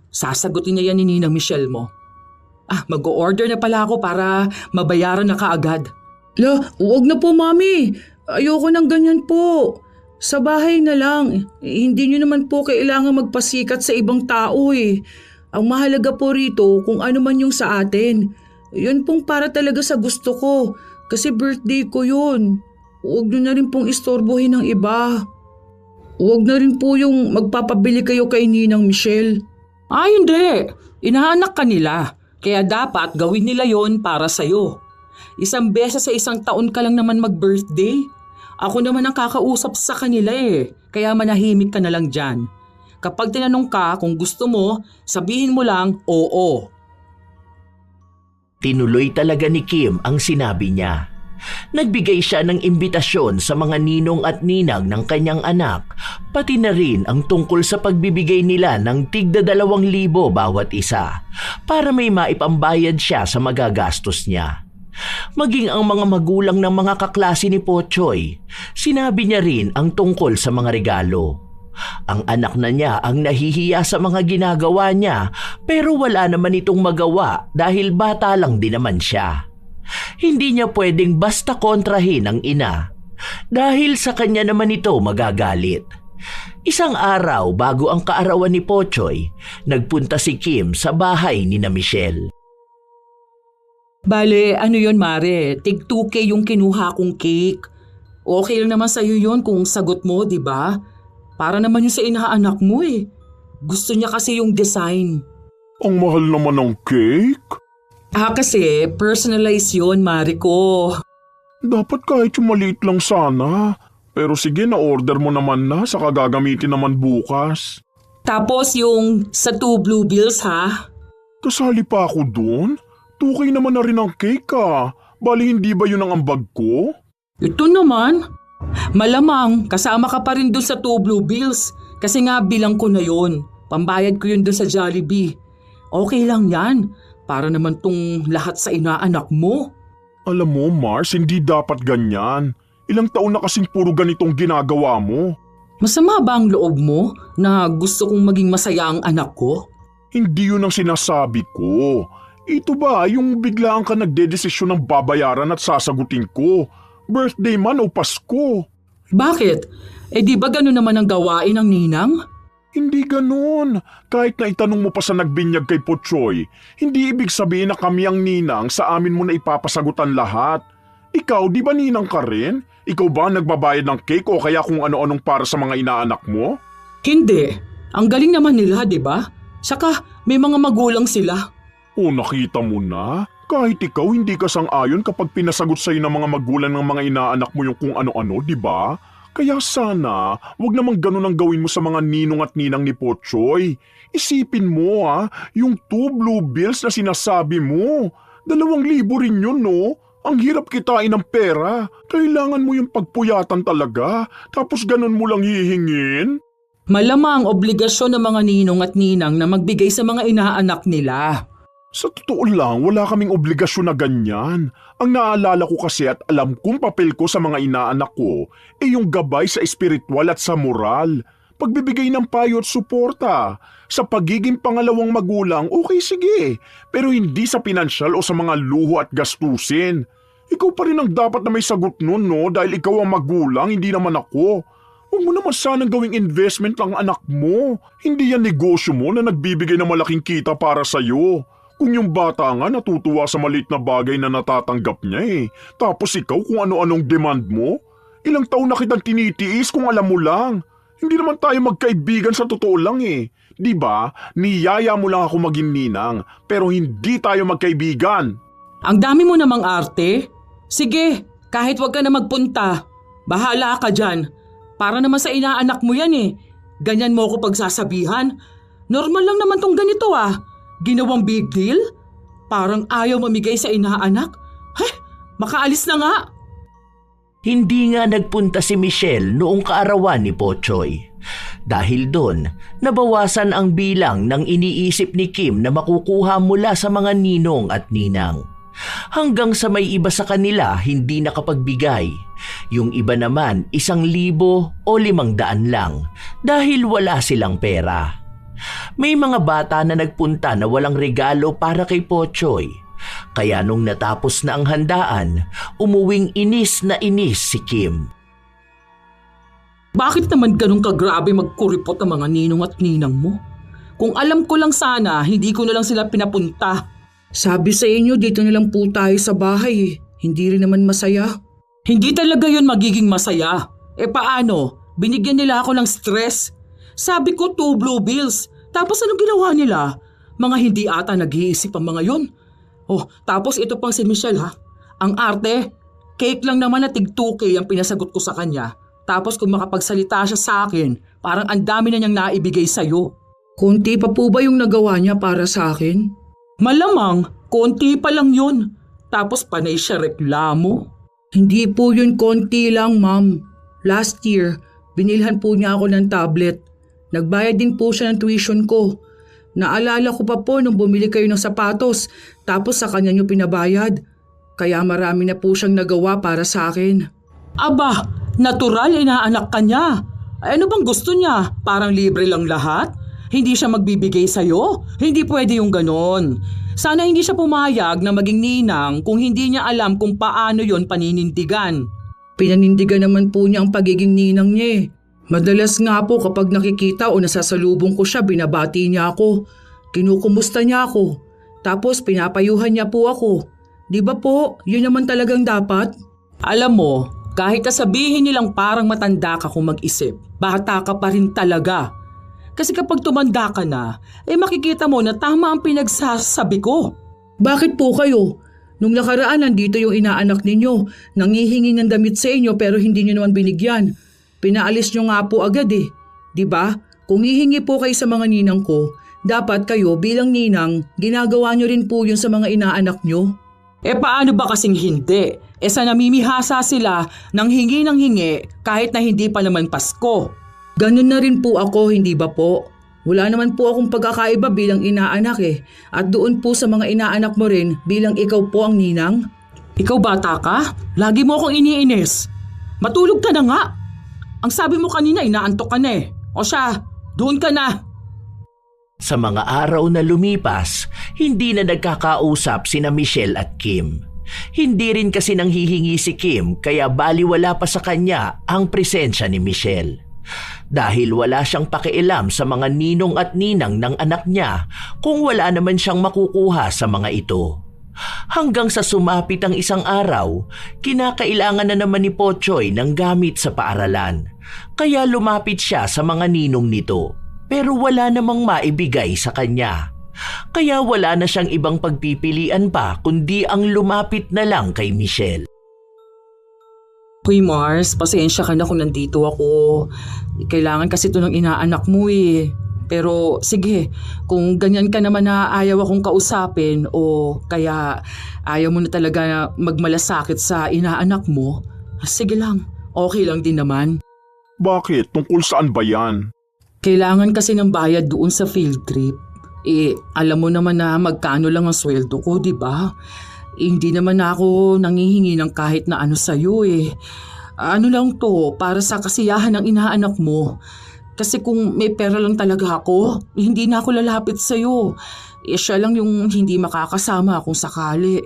sasagutin na yan ni Ninang Michelle mo. Mag-o-order na pala ako para mabayaran na kaagad. Huwag na po, mami. Ayoko ng ganyan po. Sa bahay na lang. Hindi nyo naman po kailangan magpasikat sa ibang tao Ang mahalaga po rito kung ano man yung sa atin. Yun pong para talaga sa gusto ko. Kasi birthday ko yun. Huwag nyo na rin pong istorbohin ng iba. Huwag na rin po yung magpapabili kayo kay Ninang Michelle. Hindi. Inaanak ka nila. Kaya dapat gawin nila yon para sa'yo. Isang beses sa isang taon ka lang naman mag-birthday. Ako naman ang kakausap sa kanila eh. Kaya manahimik ka na lang dyan. Kapag tinanong ka kung gusto mo, sabihin mo lang oo. Tinuloy talaga ni Kim ang sinabi niya. Nagbigay siya ng imbitasyon sa mga ninong at ninang ng kanyang anak, pati na rin ang tungkol sa pagbibigay nila ng tigda 2,000 bawat isa para may maipambayad siya sa magagastos niya. Maging ang mga magulang ng mga kaklase ni Pochoy, sinabi niya rin ang tungkol sa mga regalo. Ang anak na niya ang nahihiya sa mga ginagawa niya pero wala naman itong magawa dahil bata lang din naman siya. Hindi niya pwedeng basta kontrahin ang ina dahil sa kanya naman ito magagalit. Isang araw bago ang kaarawan ni Pochoy, nagpunta si Kim sa bahay ni na Michelle. Bale, ano yon Mare? Tig 2K yung kinuha kong cake. Okay lang naman sa'yo yun kung sagot mo, di ba? Para naman yung sa inaanak mo eh. Gusto niya kasi yung design. Ang mahal naman ng cake. Kasi personalized yun, Mare ko. Dapat kahit yung maliit lang sana. Pero sige, na-order mo naman na, saka gagamitin naman bukas. Tapos yung sa 2 blue bills ha? Kasali pa ako dun? 2K naman na rin ang cake Bali hindi ba yun ang ambag ko? Ito naman. Malamang kasama ka pa rin dun sa 2 blue bills. Kasi nga bilang ko na yun. Pambayad ko yun dun sa Jollibee. Okay lang yan. Para naman tong lahat sa inaanak mo. Alam mo, Mars, hindi dapat ganyan. Ilang taon na kasing puro ganitong ginagawa mo. Masama ba ang loob mo na gusto kong maging masaya ang anak ko? Hindi yun ang sinasabi ko. Ito ba yung biglaan ka nagdedesisyon ng babayaran at sasagutin ko? Birthday man o Pasko? Bakit? Di ba gano'n naman ang gawain ng ninang? Hindi ganon. Kahit na itanong mo pa sa nagbinyag kay Pochoy, hindi ibig sabihin na kami ang ninang sa amin mo na ipapasagutan lahat. Ikaw, di ba ninang ka rin? Ikaw ba nagbabayad ng cake o kaya kung ano-anong para sa mga inaanak mo? Hindi. Ang galing naman nila, di ba? Saka may mga magulang sila. O nakita mo na? Kahit ikaw hindi ka sang-ayon kapag pinasagot sa'yo ng mga magulang ng mga inaanak mo yung kung ano-ano, di ba? Kaya sana, wag namang ganun ang gawin mo sa mga ninong at ninang ni Pochoy. Isipin mo yung 2 blue bills na sinasabi mo. 2,000 rin yun, no? Ang hirap kitain ng pera. Kailangan mo yung pagpuyatan talaga. Tapos ganun mo lang hihingin. Malamang obligasyon ng mga ninong at ninang na magbigay sa mga inaanak nila. Sa totoo lang, wala kaming obligasyon na ganyan. Ang naalala ko kasi at alam kong papel ko sa mga inaanak ko yung gabay sa espiritual at sa moral. Pagbibigay ng payo at suporta. Sa pagiging pangalawang magulang, okay sige. Pero hindi sa pinansyal o sa mga luho at gastusin. Ikaw pa rin ang dapat na may sagot nun, no? Dahil ikaw ang magulang, hindi naman ako. Huwag mo naman sanang gawing investment ang anak mo. Hindi yan negosyo mo na nagbibigay ng malaking kita para sa'yo. Kung yung bata nga natutuwa sa maliit na bagay na natatanggap niya Tapos ikaw kung ano-anong demand mo. Ilang taon na kitang tinitiis kung alam mo lang. Hindi naman tayo magkaibigan sa totoo lang Di ba? Niyaya mo lang ako maging ninang, pero hindi tayo magkaibigan. Ang dami mo namang arte. Sige, kahit wag ka na magpunta. Bahala ka dyan. Para naman sa inaanak mo yan Ganyan mo ako pagsasabihan. Normal lang naman tong ganito Ginawang big deal? Parang ayaw mamigay sa inaanak? Makaalis na nga. Hindi nga nagpunta si Michelle noong kaarawan ni Pochoy. Dahil doon, nabawasan ang bilang ng iniisip ni Kim na makukuha mula sa mga ninong at ninang. Hanggang sa may iba sa kanila hindi nakapagbigay. Yung iba naman 1,000 o 500 lang dahil wala silang pera. May mga bata na nagpunta na walang regalo para kay Pochoy. Kaya nung natapos na ang handaan, umuwing inis na inis si Kim. Bakit naman ganun kagrabe magkuripot ang mga ninong at ninang mo? Kung alam ko lang sana, hindi ko na lang sila pinapunta. Sabi sa inyo, dito na lang po tayo sa bahay Hindi rin naman masaya. Hindi talaga yun magiging masaya. Paano? Binigyan nila ako ng stress. Sabi ko 2 blue bills. Tapos anong ginawa nila? Mga hindi ata nag-iisip ang mga yon. Oh, tapos ito pang si Michelle ha. Ang arte, cake lang naman na tig 2K ang pinasagot ko sa kanya. Tapos kung makapagsalita siya sa akin, parang ang dami na niyang naibigay sa'yo. Konti pa po ba yung nagawa niya para sa akin? Malamang, konti pa lang yun. Tapos panay siya reklamo. Hindi po yun konti lang, ma'am. Last year, binilhan po niya ako ng tablet. Nagbayad din po siya ng tuition ko. Naalala ko pa po nung bumili kayo ng sapatos, tapos sa kanya niyo pinabayad. Kaya marami na po siyang nagawa para sa akin. Aba, natural inaanak ka niya. Ano bang gusto niya? Parang libre lang lahat? Hindi siya magbibigay sa'yo? Hindi pwede yung ganon. Sana hindi siya pumayag na maging ninang kung hindi niya alam kung paano yon paninindigan. Pinanindigan naman po niya ang pagiging ninang niya eh. Madalas nga po kapag nakikita o nasasalubong ko siya, binabati niya ako. Kinukumusta niya ako. Tapos pinapayuhan niya po ako. Di ba po, yun naman talagang dapat? Alam mo, kahit sabihin nilang parang matanda ka kung mag-isip, bata ka pa rin talaga. Kasi kapag tumanda ka na, makikita mo na tama ang pinagsasabi ko. Bakit po kayo? Nung nakaraan nandito yung inaanak ninyo, nangihingi ng damit sa inyo pero hindi niyo naman binigyan. Pinaalis niyo nga po agad eh. Di ba? Kung hihingi po kayo sa mga ninang ko, dapat kayo bilang ninang, ginagawa niyo rin po yun sa mga inaanak niyo. Paano ba kasing hindi? Sa namimihasa sila ng hingi kahit na hindi pa naman Pasko. Ganun na rin po ako, hindi ba po? Wala naman po akong pagkakaiba bilang inaanak eh. At doon po sa mga inaanak mo rin bilang ikaw po ang ninang. Ikaw bata ka? Lagi mo akong iniinis. Matulog ka na nga. Ang sabi mo kanina inaantok ka na eh. O siya, doon ka na. Sa mga araw na lumipas, hindi na nagkakausap sina Michelle at Kim. Hindi rin kasi nanghihingi si Kim kaya baliwala pa sa kanya ang presensya ni Michelle. Dahil wala siyang pakialam sa mga ninong at ninang ng anak niya kung wala naman siyang makukuha sa mga ito. Hanggang sa sumapit ang isang araw, kinakailangan na naman ni Pochoy ng gamit sa paaralan. Kaya lumapit siya sa mga ninong nito pero wala namang maibigay sa kanya. Kaya wala na siyang ibang pagpipilian pa kundi ang lumapit na lang kay Michelle. Uy Mars, pasensya ka na kung nandito ako. Kailangan kasi ito ng inaanak mo eh. Pero sige, kung ganyan ka naman na ayaw akong kausapin o kaya ayaw mo na talaga magmalasakit sa inaanak mo, sige lang, okay lang din naman. Bakit? Tungkol saan ba yan? Kailangan kasi ng bayad doon sa field trip. Alam mo naman na magkano lang ang sweldo ko, di ba? Hindi naman ako nangihingi ng kahit na ano sa'yo eh. Ano lang to, para sa kasiyahan ng inaanak mo. Kasi kung may pera lang talaga ako, hindi na ako lalapit sa'yo. Siya lang yung hindi makakasama kung sakali.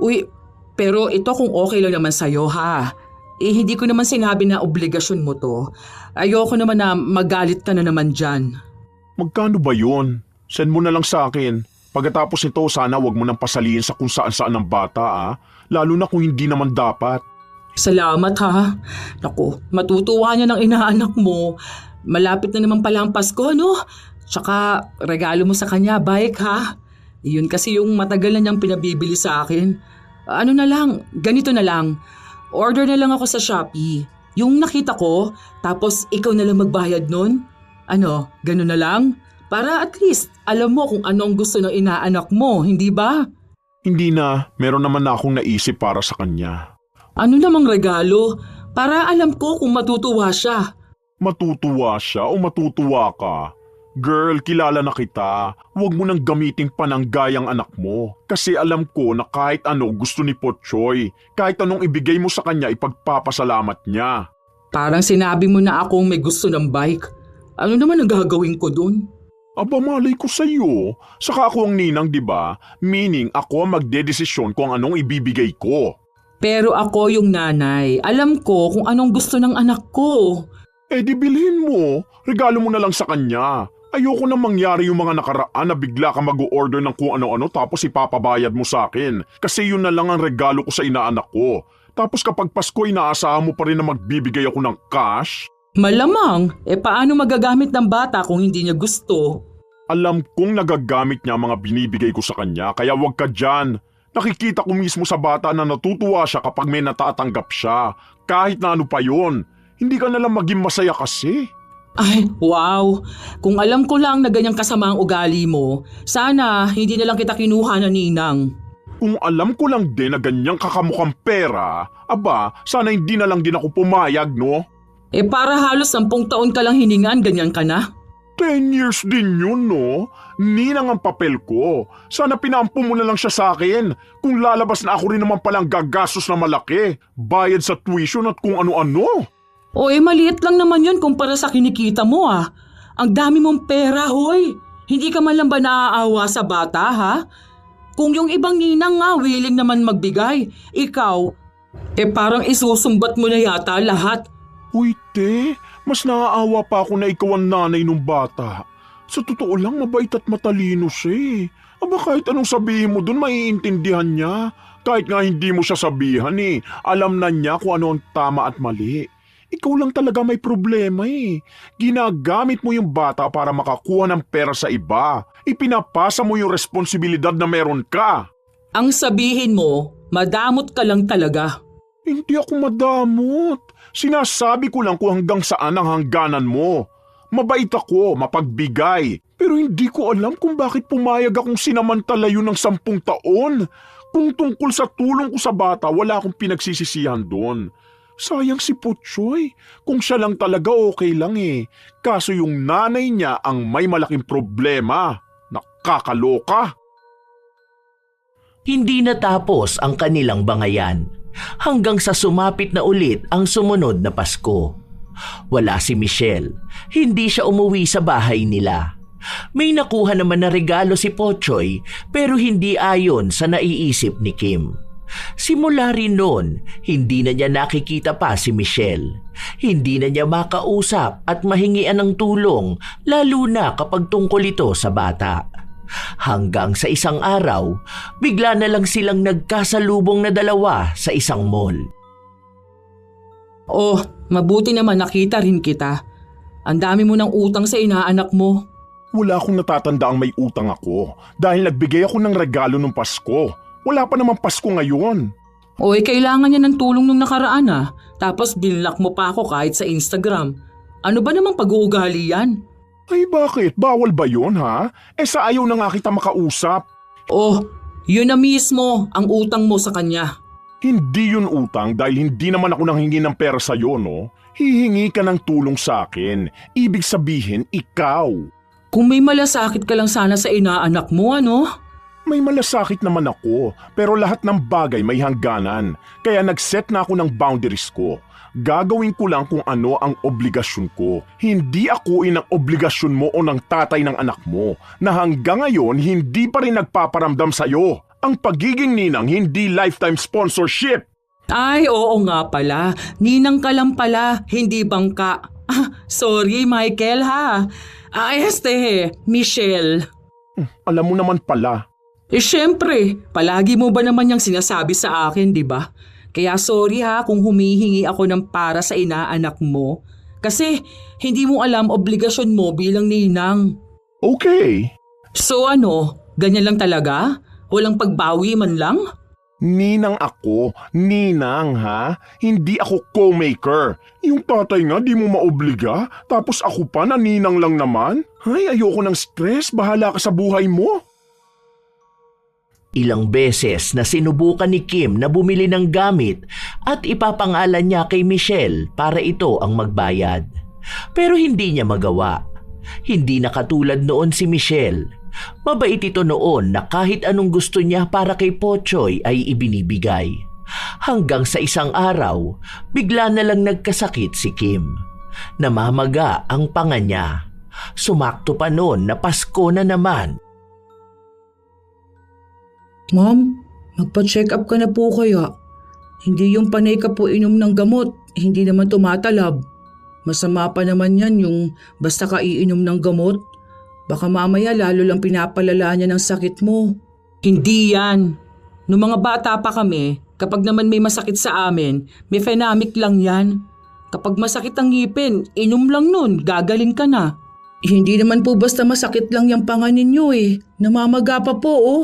Uy, pero ito kung okay lang naman sa'yo ha. Hindi ko naman sinabi na obligasyon mo to. Ayoko naman na magalit ka na naman dyan. Magkano ba yun? Send mo na lang sa akin. Pagkatapos nito, sana wag mo nang pasaliin sa kung saan-saan ng bata lalo na kung hindi naman dapat. Salamat ha. Naku, matutuwa niya ng inaanak mo. Malapit na naman pala ang Pasko, no? Tsaka regalo mo sa kanya, bike ha. Yun kasi yung matagal na niyang pinabibili sa akin. Ano na lang, ganito na lang. Order na lang ako sa Shopee. Yung nakita ko, tapos ikaw na lang magbayad nun. Ano, ganun na lang? Para at least alam mo kung ano ang gusto ng inaanak mo, hindi ba? Hindi na, meron naman na akong naisip para sa kanya. Ano namang regalo? Para alam ko kung matutuwa siya. Matutuwa siya o matutuwa ka? Girl, kilala na kita. Huwag mo nang gamitin pananggayang anak mo. Kasi alam ko na kahit ano gusto ni Pochoy. Kahit anong ibigay mo sa kanya, ipagpapasalamat niya. Parang sinabi mo na akong may gusto ng bike. Ano naman ang gagawin ko dun? Aba, malay ko sa'yo. Saka ako ang ninang, di ba? Meaning, ako ang magdedesisyon kung anong ibibigay ko. Pero ako yung nanay. Alam ko kung anong gusto ng anak ko. Di bilhin mo. Regalo mo na lang sa kanya. Ayoko na mangyari yung mga nakaraan na bigla ka mag-o-order ng kung ano-ano tapos ipapabayad mo sa akin. Kasi yun na lang ang regalo ko sa inaanak ko. Tapos kapag Pasko, inaasahan mo pa rin na magbibigay ako ng cash? Malamang, paano magagamit ng bata kung hindi niya gusto? Alam kong nagagamit niya ang mga binibigay ko sa kanya, kaya wag ka dyan. Nakikita ko mismo sa bata na natutuwa siya kapag may natatanggap siya. Kahit na ano pa yon, hindi ka nalang maging masaya kasi. Ay, wow! Kung alam ko lang na ganyang kasama ang ugali mo, sana hindi na lang kita kinuha na ninang. Kung alam ko lang din na ganyang kakamukhang pera, aba, sana hindi na lang din ako pumayag, no? Para halos 10 taon ka lang hiningan, ganyan ka na? 10 years din yun, no? Ninang ang papel ko. Sana pinampo mo na lang siya sa akin. Kung lalabas na ako rin naman palang gagastos na malaki. Bayad sa tuition at kung ano-ano. Maliit lang naman yun kumpara sa kinikita mo ah. Ang dami mong pera, hoy. Hindi ka man lang ba naaawa sa bata, ha? Kung yung ibang ninang nga willing naman magbigay, ikaw, parang isusumbat mo na yata lahat. Uy, te, mas naaawa pa ako na ikaw ang nanay ng bata. Sa totoo lang, mabait at matalino siya. Aba kahit anong sabihin mo dun, maiintindihan niya. Kahit nga hindi mo siya sabihan alam na niya kung ano ang tama at mali. Ikaw lang talaga may problema Ginagamit mo yung bata para makakuha ng pera sa iba. Ipinapasa mo yung responsibilidad na meron ka. Ang sabihin mo, madamot ka lang talaga. Hindi ako madamot. Sinasabi ko lang kung hanggang saan ang hangganan mo. Mabait ako, mapagbigay. Pero hindi ko alam kung bakit pumayag akong sinamantala yun ng 10 taon. Kung tungkol sa tulong ko sa bata, wala akong pinagsisisihan doon. Sayang si Putsoy. Kung siya lang talaga okay lang Kaso yung nanay niya ang may malaking problema. Nakakaloka. Hindi natapos ang kanilang bangayan hanggang sa sumapit na ulit ang sumunod na Pasko. Wala si Michelle. Hindi siya umuwi sa bahay nila. May nakuha naman na regalo si Pochoy pero hindi ayon sa naiisip ni Kim. Simula rin noon, hindi na niya nakikita pa si Michelle. Hindi na niya makausap at mahingian ng tulong lalo na kapag tungkol ito sa bata. Hanggang sa isang araw, bigla na lang silang nagkasalubong na dalawa sa isang mall. Mabuti naman nakita rin kita. Ang dami mo ng utang sa inaanak mo. Wala akong natatandaang may utang ako dahil nagbigay ako ng regalo nung Pasko. Wala pa naman Pasko ngayon. Kailangan niya ng tulong nung nakaraan Tapos binlock mo pa ako kahit sa Instagram. Ano ba namang pag-uugali yan? Ay bakit? Bawal ba yun ha? Sa ayaw na nga kita makausap. Yun na mismo ang utang mo sa kanya. Hindi yun utang dahil hindi naman ako nanghingi ng pera sa'yo, no? Hihingi ka ng tulong sa akin. Ibig sabihin, ikaw. Kung may malasakit ka lang sana sa inaanak mo, ano? May malasakit naman ako, pero lahat ng bagay may hangganan. Kaya nag-set na ako ng boundaries ko. Gagawin ko lang kung ano ang obligasyon ko. Hindi ako ang obligasyon mo o ng tatay ng anak mo na hanggang ngayon hindi pa rin nagpaparamdam sa'yo. Ang pagiging ninang hindi lifetime sponsorship. Ay, oo nga pala. Ninang ka lang pala, hindi bangka. Sorry, Michael ha. Michelle. Alam mo naman pala. Syempre, palagi mo ba naman yung sinasabi sa akin, di ba? Kaya sorry ha kung humihingi ako ng para sa inaanak mo. Kasi hindi mo alam obligasyon mo bilang ninang. Okay. So ganyan lang talaga? Walang pagbawi man lang? Ninang ako. Ninang ha? Hindi ako co-maker. Yung tatay nga di mo maobliga, tapos ako pa na ninang lang naman? Ay, ayoko ng stress. Bahala ka sa buhay mo. Ilang beses na sinubukan ni Kim na bumili ng gamit at ipapangalan niya kay Michelle para ito ang magbayad. Pero hindi niya magawa. Hindi na katulad noon si Michelle. Mabait ito noon na kahit anong gusto niya para kay Pochoy ay ibinibigay. Hanggang sa isang araw, bigla na lang nagkasakit si Kim. Namamaga ang panga niya. Sumakto pa noon na Pasko na naman. Ma'am, magpa-check up ka na po kaya. Hindi yung panay ka po inom ng gamot, hindi naman tumatalab. Masama pa naman yan yung basta ka iinom ng gamot. Baka mamaya lalo lang pinapalala niya ng sakit mo. Hindi yan. Noong mga bata pa kami, kapag naman may masakit sa amin, may phenamic lang yan. Kapag masakit ang ngipin, inom lang nun, gagaling ka na. Hindi naman po basta masakit lang yung panga ninyo eh. Namamaga pa po oh.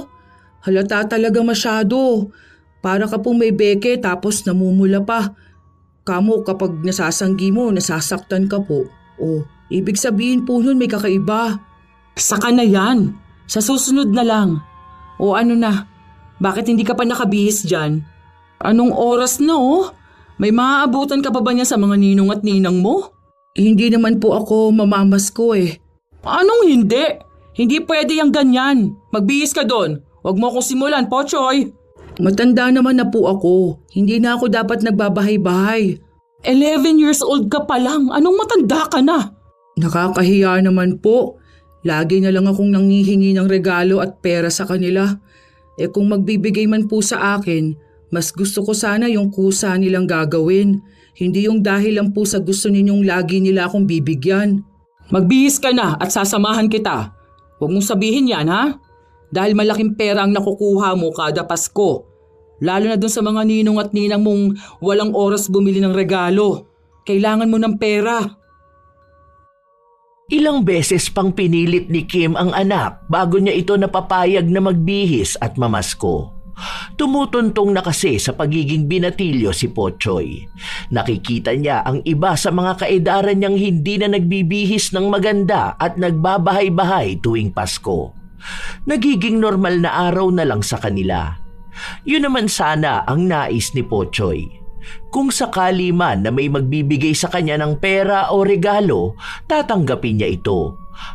Halata talaga masyado. Para ka pong may beke tapos namumula pa. Kamo kapag nasasanggi mo, nasasaktan ka po. Oh, ibig sabihin po nun may kakaiba. Saka na yan. Sa susunod na lang. O ano na, bakit hindi ka pa nakabihis dyan? Anong oras na oh? May maaabutan ka pa ba niya sa mga ninong at ninang mo? Hindi naman po ako mamamasko eh. Anong hindi? Hindi pwede yung ganyan. Magbihis ka doon. Huwag mo akong simulan, Pochoy. Matanda naman na po ako. Hindi na ako dapat nagbabahay-bahay. 11 years old ka pa lang. Anong matanda ka na? Nakakahiya naman po. Lagi na lang akong nanghihingi ng regalo at pera sa kanila. Eh kung magbibigay man po sa akin, mas gusto ko sana yung kusa nilang gagawin. Hindi yung dahil lang po sa gusto ninyong lagi nila akong bibigyan. Magbihis ka na at sasamahan kita. Huwag mong sabihin yan, ha? Dahil malaking pera ang nakukuha mo kada Pasko. Lalo na dun sa mga ninong at ninang mong walang oras bumili ng regalo. Kailangan mo ng pera. Ilang beses pang pinilit ni Kim ang anak bago niya ito napapayag na magbihis at mamasko. Tumutuntong na kasi sa pagiging binatilyo si Pochoy. Nakikita niya ang iba sa mga kaedaran niyang hindi na nagbibihis ng maganda at nagbabahay-bahay tuwing Pasko. Nagiging normal na araw na lang sa kanila. Yun naman sana ang nais ni Pochoy. Kung sakali man na may magbibigay sa kanya ng pera o regalo, tatanggapin niya ito.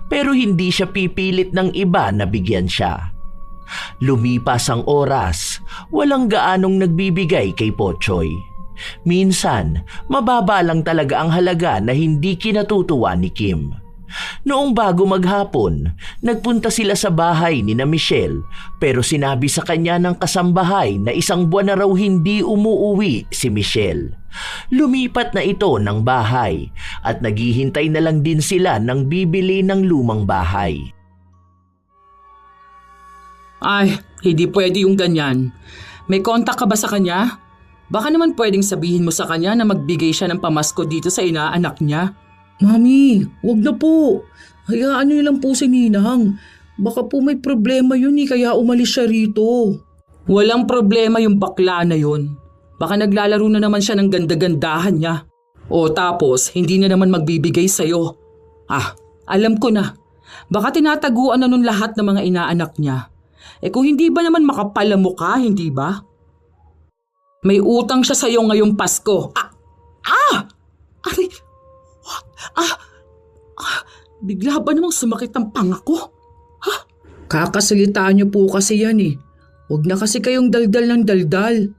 Pero hindi siya pipilit ng iba na bigyan siya. Lumipas ang oras, walang gaanong nagbibigay kay Pochoy. Minsan, mababa lang talaga ang halaga na hindi kinatutuwa ni Kim. Noong bago maghapon, nagpunta sila sa bahay ni na Michelle pero sinabi sa kanya ng kasambahay na isang buwan na raw hindi umuuwi si Michelle. Lumipat na ito ng bahay at naghihintay na lang din sila ng bibili ng lumang bahay. Ay, hindi pwede yung ganyan. May kontak ka ba sa kanya? Baka naman pwedeng sabihin mo sa kanya na magbigay siya ng pamasko dito sa inaanak niya. Mami, wag na po. Hayaan niyo lang po si Ninang. Baka po may problema yun eh, kaya umalis siya rito. Walang problema yung bakla na yun. Baka naglalaro na naman siya ng ganda-gandahan niya. O tapos, hindi na naman magbibigay sa'yo. Ah, alam ko na. Baka tinataguan na nun lahat ng mga inaanak niya. Eh kung hindi ba naman makapal ang mukha, hindi ba? May utang siya sa'yo ngayong Pasko. Aray! Bigla ba namang sumakit ang panga ko? Kakasalita niyo po kasi yan eh. Huwag na kasi kayong daldal ng daldal.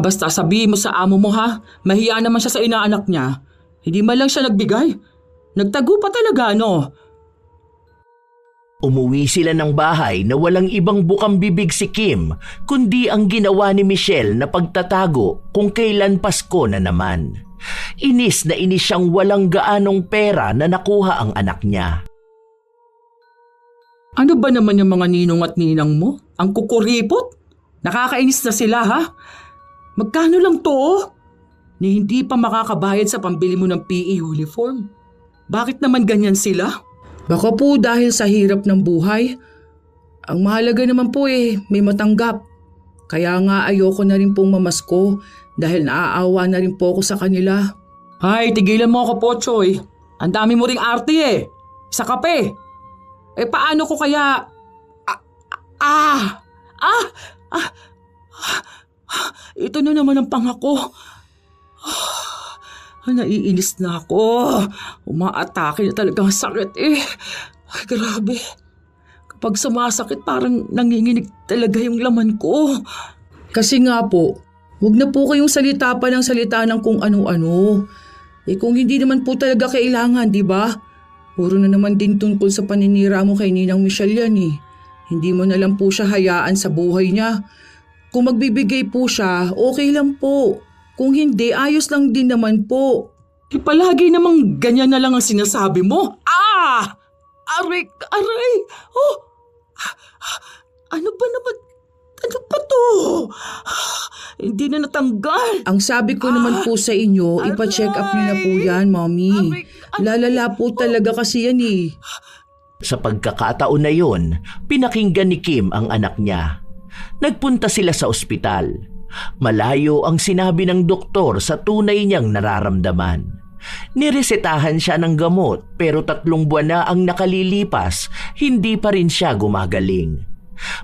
Basta sabihin mo sa amo mo ha. Mahiya naman siya sa inaanak niya. Hindi man lang siya nagbigay. Nagtago pa talaga, no? Umuwi sila ng bahay na walang ibang bukang bibig si Kim kundi ang ginawa ni Michelle na pagtatago kung kailan Pasko na naman. Inis na inis siyang walang gaanong pera na nakuha ang anak niya. Ano ba naman yung mga ninong at ninang mo? Ang kukuripot? Nakakainis na sila ha? Magkano lang to? Ni hindi pa makakabayad sa pambili mo ng PE uniform. Bakit naman ganyan sila? Baka po dahil sa hirap ng buhay. Ang mahalaga naman po may matanggap. Kaya nga ayoko na rin pong mamasko dahil naaawa na rin po ako sa kanila. Ay, tigilan mo ako, Pochoy. Ang dami mo ring arte sa kape. Paano ko kaya... Ito na naman ang pangako. Naiinis na ako. Umaatake na talaga ang sakit Ay, grabe. Kapag sumasakit parang nanginginig talaga yung laman ko. Kasi nga po, huwag na po kayong salita pa ng salita ng kung ano-ano. Kung hindi naman po talaga kailangan, di ba? Puro na naman din tungkol sa paninira mo kay Ninang Michelle yan eh. Hindi mo na lang po siya hayaan sa buhay niya. Kung magbibigay po siya, okay lang po. Kung hindi, ayos lang din naman po. Palagi namang ganyan na lang ang sinasabi mo. Aray! Oh! Ano ba naman Ano pa to? Hindi na natanggal. Ang sabi ko naman po sa inyo, ipa-check up niyo na po yan, Mommy. Lalala po talaga kasi yan eh. Sa pagkakataon na yon, pinakinggan ni Kim ang anak niya. Nagpunta sila sa ospital. Malayo ang sinabi ng doktor sa tunay niyang nararamdaman. Niresetahan siya ng gamot pero 3 buwan na ang nakalilipas, hindi pa rin siya gumagaling.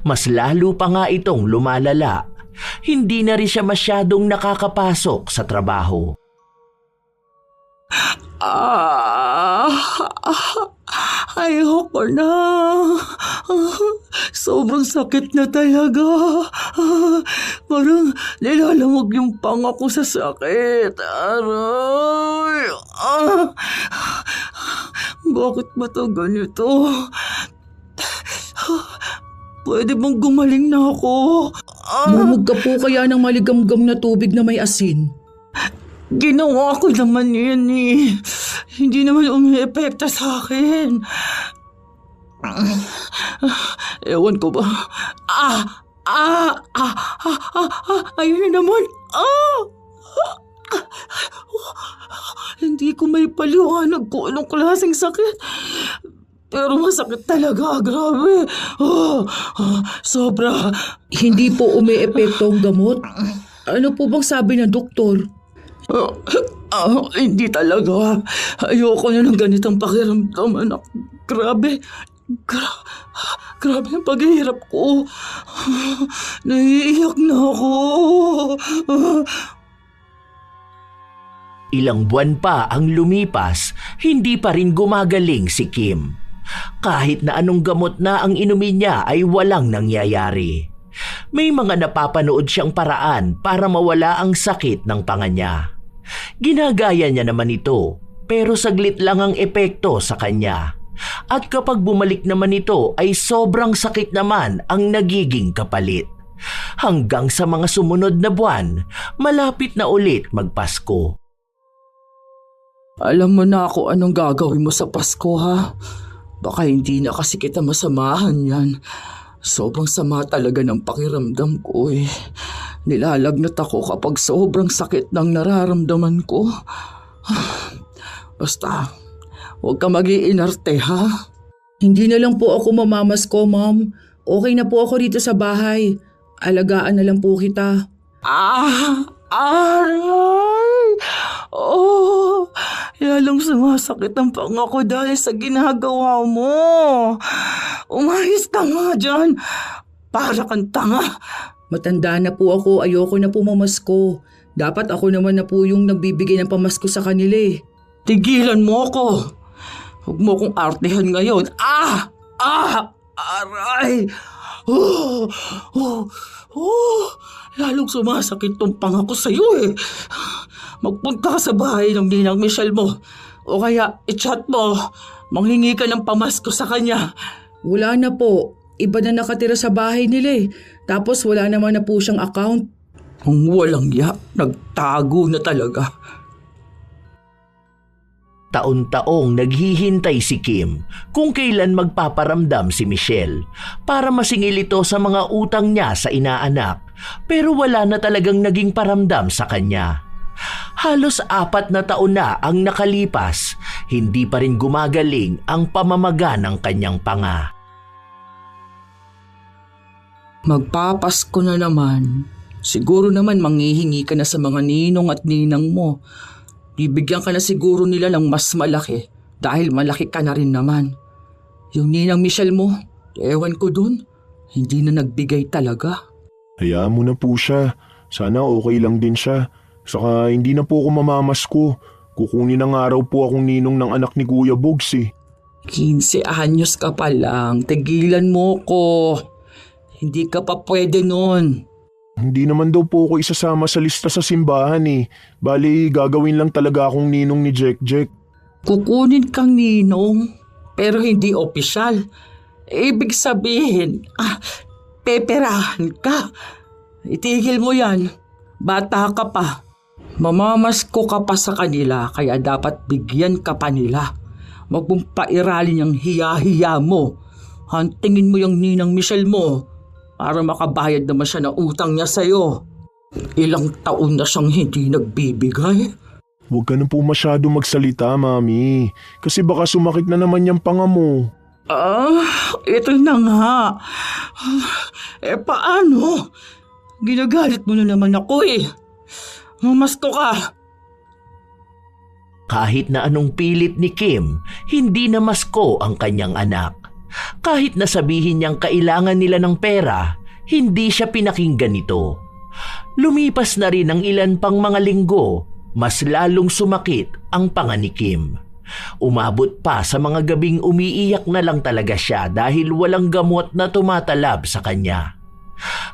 Mas lalo pa nga itong lumalala. Hindi na rin siya masyadong nakakapasok sa trabaho. Ayoko na. Sobrang sakit na talaga. Parang nilalamog yung panga ko sa sakit. Aray. Bakit ba ito ganito? Pwede bang gumaling na ako? Mumog ka po kaya ng maligamgam na tubig na may asin. Ginawa ko naman yun eh. Hindi naman umiepekto sa akin. Ewan ko ba? Ayun na naman. Hindi ko may paliwanag kung anong klaseng sakit. Pero masakit talaga, grabe. Sobra. Hindi po umiepekto ang gamot? Ano po bang sabi ng doktor? Hindi talaga. Ayoko na ng ganitong pakiramdam, anak. Grabe. Grabe ang paghihirap ko. Naiiyak na ako. Ilang buwan pa ang lumipas, hindi pa rin gumagaling si Kim. Kahit na anong gamot na ang inumin niya ay walang nangyayari. May mga napapanood siyang paraan para mawala ang sakit ng panga niya. Ginagaya niya naman ito, pero saglit lang ang epekto sa kanya. At kapag bumalik naman ito ay sobrang sakit naman ang nagiging kapalit. Hanggang sa mga sumunod na buwan, malapit na ulit magpasko. Alam mo na ako anong gagawin mo sa Pasko, ha? Baka hindi na kasi kita masamahan yan. Sobrang sama talaga ng pakiramdam ko eh. Nilalagnat ako kapag sobrang sakit ng nararamdaman ko. Basta, huwag ka mag-iinarte, ha? Hindi na lang po ako mamamasko, Ma'am. Okay na po ako dito sa bahay. Alagaan na lang po kita. Aray! Lalong sumasakit ang panga ko dahil sa ginagawa mo. Umayos ka nga dyan. Para kang tanga. Matanda na po ako, ayoko na po mamasko. Dapat ako naman na po yung nagbibigay ng pamasko sa kanila eh. Tigilan mo ako. Huwag mo kong artehan ngayon. Aray! Lalong sumasakit tong panga ko sa'yo eh. Magpunta ka sa bahay ng ninang Michelle mo. O kaya i-chat mo. Manghingi ka ng pamasko sa kanya. Wala na po. Iba na nakatira sa bahay nila eh. Tapos wala naman na po siyang account. Ang walang ya, nagtago na talaga. Taon-taong naghihintay si Kim kung kailan magpaparamdam si Michelle para masingil ito sa mga utang niya sa inaanak, pero wala na talagang naging paramdam sa kanya. Halos 4 na taon na ang nakalipas, hindi pa rin gumagaling ang pamamaga ng kanyang panga. Magpapasko na naman. Siguro naman manghihingi ka na sa mga ninong at ninang mo. Bibigyan ka na siguro nila ng mas malaki dahil malaki ka na rin naman. Yung ninang Michelle mo, ewan ko dun, hindi na nagbigay talaga. Hayaan mo na po siya. Sana okay lang din siya. Saka hindi na po ako mamamasko. Kukunin ng araw po akong ninong ng anak ni Kuya Bogs eh. 15 anyos ka pa lang, tigilan mo ko. Hindi ka pa pwede nun. Hindi naman daw po ako isasama sa lista sa simbahan eh. Bali, gagawin lang talaga akong ninong ni Jack. Kukunin kang ninong, pero hindi opisyal. Ibig sabihin, peperahan ka. Itigil mo yan. Bata ka pa. Mamamasko ka pa sa kanila, kaya dapat bigyan ka pa nila. Huwag mong pairalin yung hiya-hiya mo. Hantingin mo yung ninang Michelle mo. para makabayad naman siya ng utang niya sa'yo. Ilang taon na siyang hindi nagbibigay. Huwag ka na po masyado magsalita, Mami. Kasi baka sumakit na naman yung panga mo. Ito na nga. Paano? Ginagalit mo na naman ako eh. Mamasko ka. Kahit na anong pilit ni Kim, hindi namasko ang kanyang anak. Kahit na sabihin niyang kailangan nila ng pera, hindi siya pinakinggan nito. Lumipas na rin ang ilan pang mga linggo, mas lalong sumakit ang panga ni Kim. Umabot pa sa mga gabing umiiyak na lang talaga siya dahil walang gamot na tumatalab sa kanya.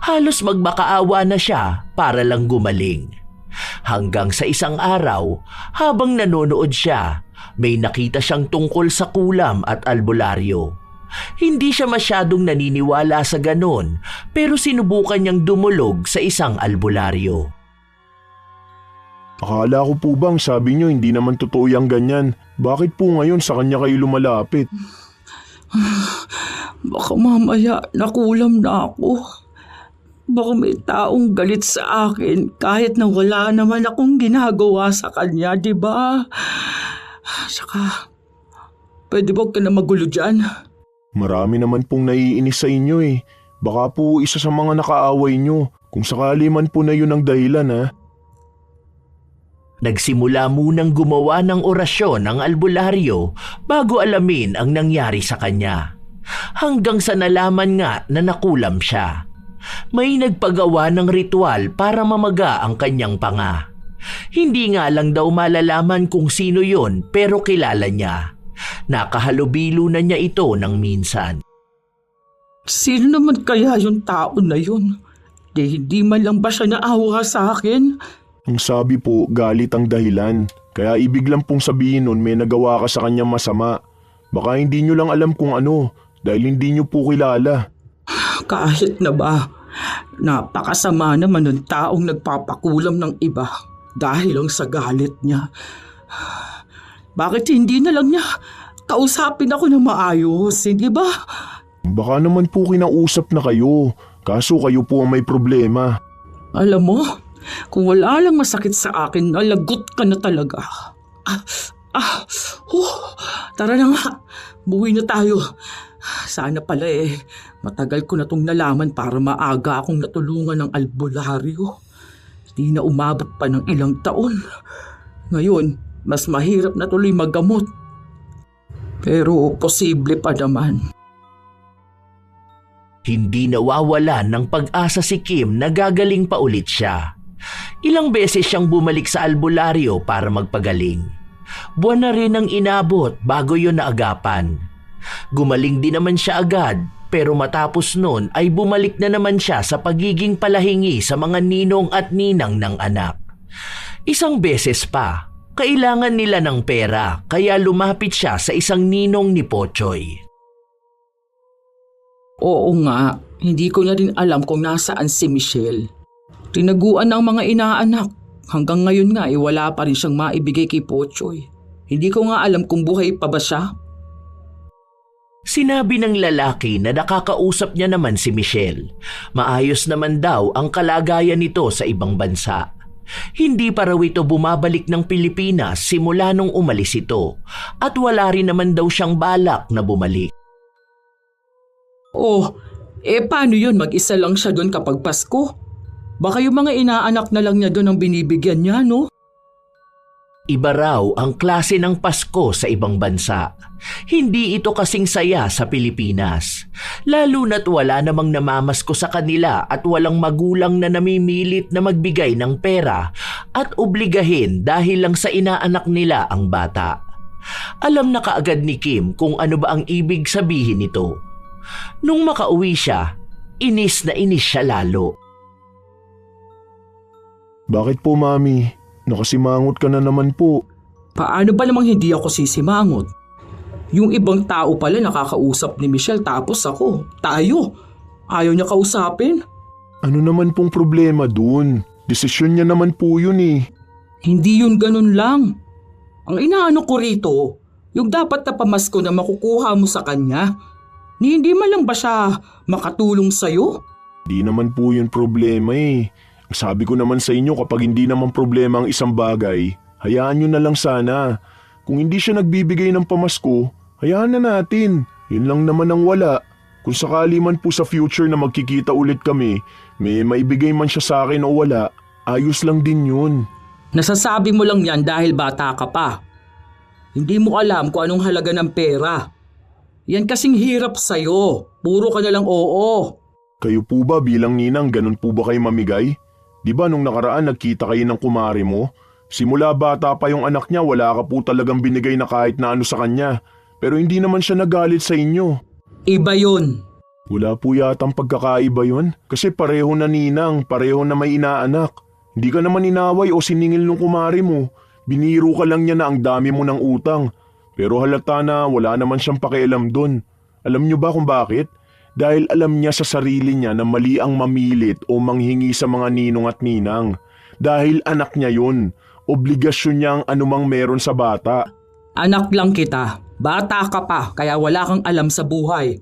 Halos magmakaawa na siya para lang gumaling. Hanggang sa isang araw, habang nanonood siya, may nakita siyang tungkol sa kulam at albularyo. Hindi siya masyadong naniniwala sa ganon, pero sinubukan niyang dumulog sa isang albularyo. Akala ko po bang sabi niyo hindi naman totoo yung ganyan? Bakit po ngayon sa kanya kayo lumalapit? Baka mamaya nakulam na ako. Baka may taong galit sa akin kahit na wala naman akong ginagawa sa kanya, di ba? Saka, pwede ba ka na magulo dyan? Marami naman pong naiinis sa inyo eh. Baka po isa sa mga nakaaway nyo. Kung sakali man po na yun ang dahilan ha. Nagsimula munang gumawa ng orasyon ang albularyo bago alamin ang nangyari sa kanya. Hanggang sa nalaman nga na nakulam siya. May nagpagawa ng ritual para mamaga ang kanyang panga. Hindi nga lang daw malalaman kung sino yon pero kilala niya. Nakahalubilo na niya ito ng minsan. Sino naman kaya yung tao na yun? Hindi man lang ba siya naawa sa akin? Ang sabi po, galit ang dahilan. Kaya ibig lang pong sabihin nun may nagawa ka sa kanya masama. Baka hindi nyo lang alam kung ano dahil hindi nyo po kilala. Kahit na ba, napakasama naman ng taong nagpapakulam ng iba dahil lang sa galit niya. Bakit hindi na lang niya kausapin ako ng maayos, hindi ba? Baka naman po kinausap na kayo, kaso kayo po ang may problema. Alam mo, kung wala lang masakit sa akin, nalagot ka na talaga. Tara na nga, buwi na tayo. Sana pala matagal ko na itong nalaman para maaga akong natulungan ng albularyo. Di na umabot pa ng ilang taon. Ngayon, mas mahirap na tuloy maggamot. Pero posible pa naman. Hindi nawawala ng pag-asa si Kim na gagaling pa ulit siya. Ilang beses siyang bumalik sa albularyo para magpagaling. Buwan na rin ang inabot bago yun naagapan. Gumaling din naman siya agad pero matapos nun ay bumalik na naman siya sa pagiging palahingi sa mga ninong at ninang ng anak. Isang beses pa, kailangan nila ng pera kaya lumapit siya sa isang ninong ni Pochoy. Oo nga, hindi ko na rin alam kung nasaan si Michelle. Tinaguan ng mga inaanak. Hanggang ngayon nga wala pa rin siyang maibigay kay Pochoy. Hindi ko nga alam kung buhay pa ba siya. Sinabi ng lalaki na nakakausap niya naman si Michelle. Maayos naman daw ang kalagayan nito sa ibang bansa. Hindi pa raw ito bumabalik ng Pilipinas simula nung umalis ito at wala rin naman daw siyang balak na bumalik. Paano yun? Mag-isa lang siya doon kapag Pasko? Baka yung mga inaanak na lang niya doon ang binibigyan niya, no? Iba raw ang klase ng Pasko sa ibang bansa. Hindi ito kasing saya sa Pilipinas. Lalo na't wala namang namamasko sa kanila at walang magulang na namimilit na magbigay ng pera at obligahin dahil lang sa inaanak nila ang bata. Alam na kaagad ni Kim kung ano ba ang ibig sabihin nito. Nung makauwi siya, inis na inis siya lalo. Bakit po, Mami? Nakasimangot ka na naman po. Paano ba namang hindi ako sisimangot? Yung ibang tao pala nakakausap ni Michelle tapos ako, tayo. Ayaw niya kausapin? Ano naman pong problema dun? Desisyon niya naman po yun eh. Hindi yun ganun lang. Ang inaano ko rito, yung dapat na pamasko na makukuha mo sa kanya, ni hindi man lang ba siya makatulong sa'yo? Di naman po yun problema eh. Ang sabi ko naman sa inyo kapag hindi naman problema ang isang bagay, hayaan nyo na lang sana. Kung hindi siya nagbibigay ng pamasko, hayaan na natin. Yun lang naman ang wala. Kung sakali man po sa future na magkikita ulit kami, may maibigay man siya sa akin o wala, ayos lang din yun. Nasasabi mo lang yan dahil bata ka pa. Hindi mo alam kung anong halaga ng pera. Yan kasing hirap sa'yo. Puro ka na lang oo. Kayo po ba bilang ninang ganun po ba kayo mamigay? Di ba nung nakaraan nagkita kayo ng kumari mo? Simula bata pa yung anak niya, wala ka po talagang binigay na kahit na ano sa kanya. Pero hindi naman siya nagalit sa inyo. Iba yun. Wala po yatang pagkakaiba yun. Kasi pareho na ninang, pareho na may inaanak. Hindi ka naman inaway o siningil nung kumari mo. Biniro ka lang niya na ang dami mo ng utang. Pero halata na wala naman siyang pakialam dun. Alam niyo ba kung bakit? Dahil alam niya sa sarili niya na mali ang mamilit o manghingi sa mga ninong at ninang. Dahil anak niya yun. Obligasyon niya ang anumang meron sa bata. Anak lang kita. Bata ka pa kaya wala kang alam sa buhay.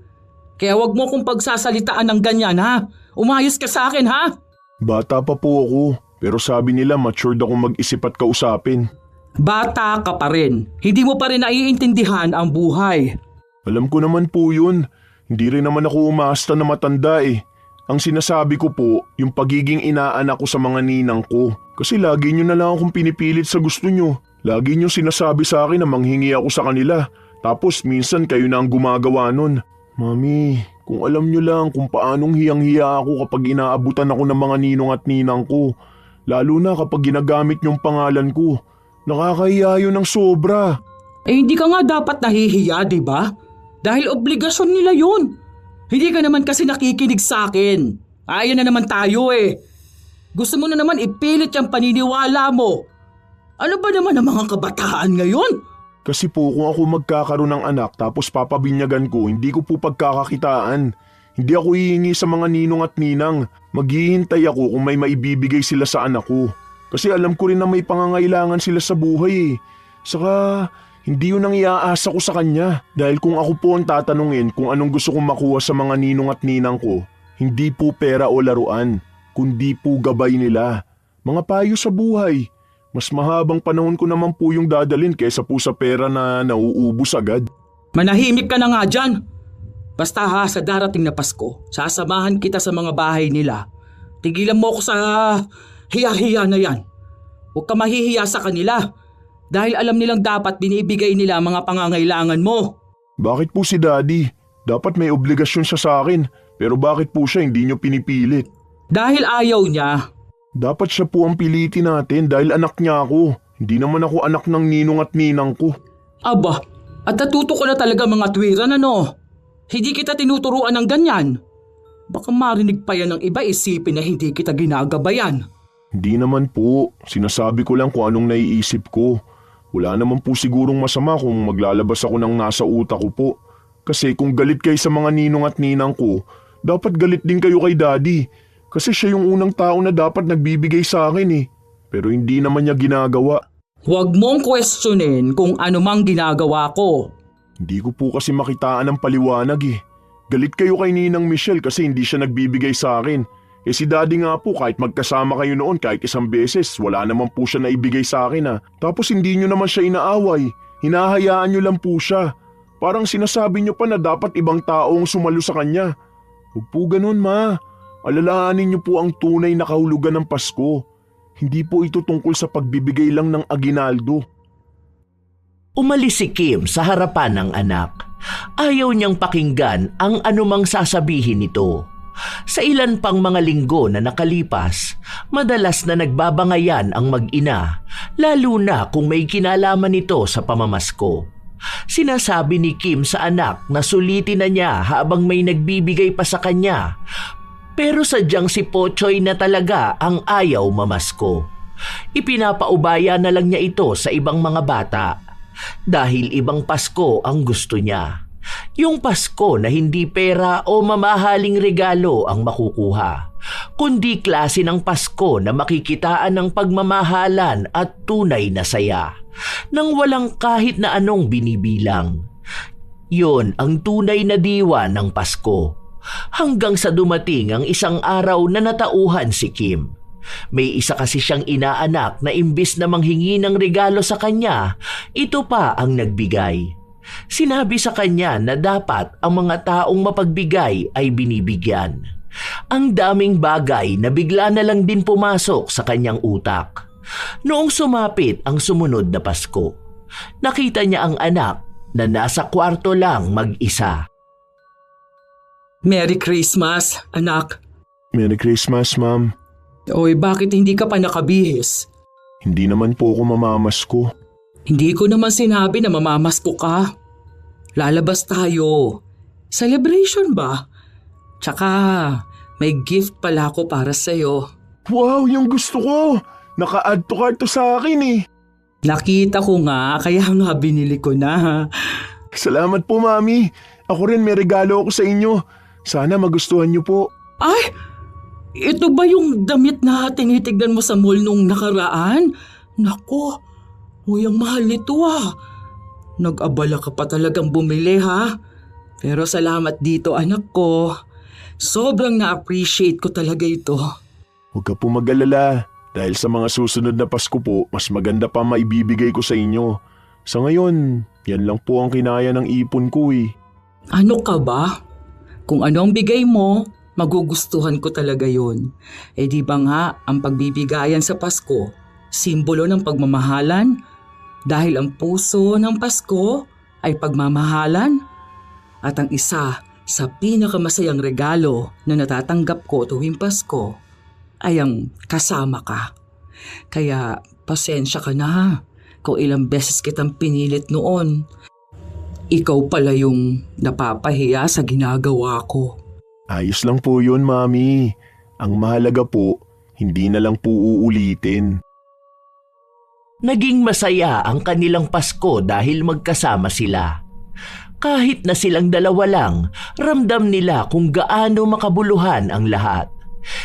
Kaya wag mo kong pagsasalitaan ng ganyan ha. Umayos ka sa akin ha. Bata pa po ako. Pero sabi nila matured akong mag-isip at kausapin. Bata ka pa rin. Hindi mo pa rin naiintindihan ang buhay. Alam ko naman po yun. Hindi rin naman ako umasta na matanda eh. Ang sinasabi ko po, yung pagiging inaanak ko sa mga ninang ko. Kasi lagi nyo na lang akong pinipilit sa gusto nyo. Lagi nyo sinasabi sa akin na manghingi ako sa kanila. Tapos minsan kayo na ang gumagawa nun. Mami, kung alam nyo lang kung paanong hiyang-hiya ako kapag inaabutan ako ng mga ninong at ninang ko. Lalo na kapag ginagamit nyong pangalan ko. Nakakahiya yun ng sobra. Eh hindi ka nga dapat nahihiya, di ba? Dahil obligasyon nila yun. Hindi ka naman kasi nakikinig sa akin. Ayan na naman tayo eh. Gusto mo na naman ipilit yung paniniwala mo. Ano ba naman ang mga kabataan ngayon? Kasi po kung ako magkakaroon ng anak tapos papabinyagan ko, hindi ko po pagkakakitaan. Hindi ako hihingi sa mga ninong at ninang. Maghihintay ako kung may maibibigay sila sa anak ko. Kasi alam ko rin na may pangangailangan sila sa buhay eh. Saka hindi yun ang iaasa ko sa kanya. Dahil kung ako po ang tatanungin kung anong gusto kong makuha sa mga ninong at ninang ko, hindi po pera o laruan, kundi po gabay nila. Mga payo sa buhay. Mas mahabang panahon ko naman po yung dadalin kaysa po sa pera na nauubos agad. Manahimik ka na nga dyan. Basta ha, sa darating na Pasko, sasamahan kita sa mga bahay nila. Tigilan mo ako sa hiya-hiya na yan. Huwag ka mahihiya sa kanila. Dahil alam nilang dapat binibigay nila ang mga pangangailangan mo. Bakit po si Daddy? Dapat may obligasyon siya sa akin. Pero bakit po siya hindi nyo pinipilit? Dahil ayaw niya. Dapat siya po ang pilitin natin dahil anak niya ako. Hindi naman ako anak ng ninong at ninang ko. Aba, at natuto ko na talaga mga tuwiran ano. Hindi kita tinuturuan ng ganyan. Baka marinig pa yan ng iba, isipin na hindi kita ginagabayan. Hindi naman po. Sinasabi ko lang kung anong naiisip ko. Wala naman po sigurong masama kung maglalabas ako ng nasa utak ko po. Kasi kung galit kayo sa mga ninong at ninang ko, dapat galit din kayo kay Daddy. Kasi siya yung unang tao na dapat nagbibigay sa akin eh. Pero hindi naman niya ginagawa. Huwag mong questionin kung ano mang ginagawa ko. Hindi ko po kasi makitaan ng paliwanag eh. Galit kayo kay Ninang Michelle kasi hindi siya nagbibigay sa akin. Eh si Daddy nga po kahit magkasama kayo noon kahit isang beses, wala naman po siya naibigay sa akin ah. Tapos hindi nyo naman siya inaaway. Hinahayaan nyo lang po siya. Parang sinasabi nyo pa na dapat ibang tao ang sumalo sa kanya. Huwag po ganun ma. Alalahanin nyo po ang tunay na kahulugan ng Pasko. Hindi po ito tungkol sa pagbibigay lang ng aginaldo. Umalis si Kim sa harapan ng anak. Ayaw niyang pakinggan ang anumang sasabihin nito. Sa ilan pang mga linggo na nakalipas, madalas na nagbabangayan ang mag-ina, lalo na kung may kinalaman nito sa pamamasko. Sinasabi ni Kim sa anak na sulitin na niya habang may nagbibigay pa sa kanya. Pero sadyang si Pochoy na talaga ang ayaw mamasko. Ipinapaubaya na lang niya ito sa ibang mga bata. Dahil ibang Pasko ang gusto niya. Yung Pasko na hindi pera o mamahaling regalo ang makukuha, kundi klase ng Pasko na makikitaan ng pagmamahalan at tunay na saya, nang walang kahit na anong binibilang. Yon ang tunay na diwa ng Pasko. hanggang sa dumating ang isang araw na natauhan si Kim. May isa kasi siyang inaanak na imbis na manghingi ng regalo sa kanya, ito pa ang nagbigay. Sinabi sa kanya na dapat ang mga taong mapagbigay ay binibigyan. Ang daming bagay na bigla na lang din pumasok sa kanyang utak. Noong sumapit ang sumunod na Pasko, nakita niya ang anak na nasa kwarto lang mag-isa. Merry Christmas, anak. Merry Christmas, Ma'am. Oy, bakit hindi ka pa nakabihis? Hindi naman po ako mamamasko. Hindi ko naman sinabi na mamamasko ka. Lalabas tayo. Celebration ba? Tsaka, may gift pala ako para sa'yo. Wow, yung gusto ko! Naka-add to cart to sa akin eh. Nakita ko nga, kaya nga binili ko na. Salamat po, Mami. Ako rin may regalo ako sa inyo. Sana magustuhan niyo po. Ay! Ito ba yung damit na tinitignan mo sa mall nung nakaraan? Nako, uy, ang mahal nito ah. Nag-abala ka pa talagang bumili ha. Pero salamat dito anak ko. Sobrang na-appreciate ko talaga ito. Huwag ka po mag-alala. Dahil sa mga susunod na Pasko po, mas maganda pa maibibigay ko sa inyo. Sa ngayon, yan lang po ang kinaya ng ipon ko eh. Ano ka ba? Kung ano ang bigay mo, magugustuhan ko talaga yun. Eh di ba nga ang pagbibigayan sa Pasko, simbolo ng pagmamahalan? Dahil ang puso ng Pasko ay pagmamahalan. At ang isa sa pinakamasayang regalo na natatanggap ko tuwing Pasko ay ang kasama ka. Kaya pasensya ka na kung ilang beses kitang pinilit noon. Ikaw pala yung napapahiya sa ginagawa ko. Ayos lang po yun, Mami. Ang mahalaga po, hindi na lang po uulitin. Naging masaya ang kanilang Pasko dahil magkasama sila. Kahit na silang dalawa lang, ramdam nila kung gaano makabuluhan ang lahat.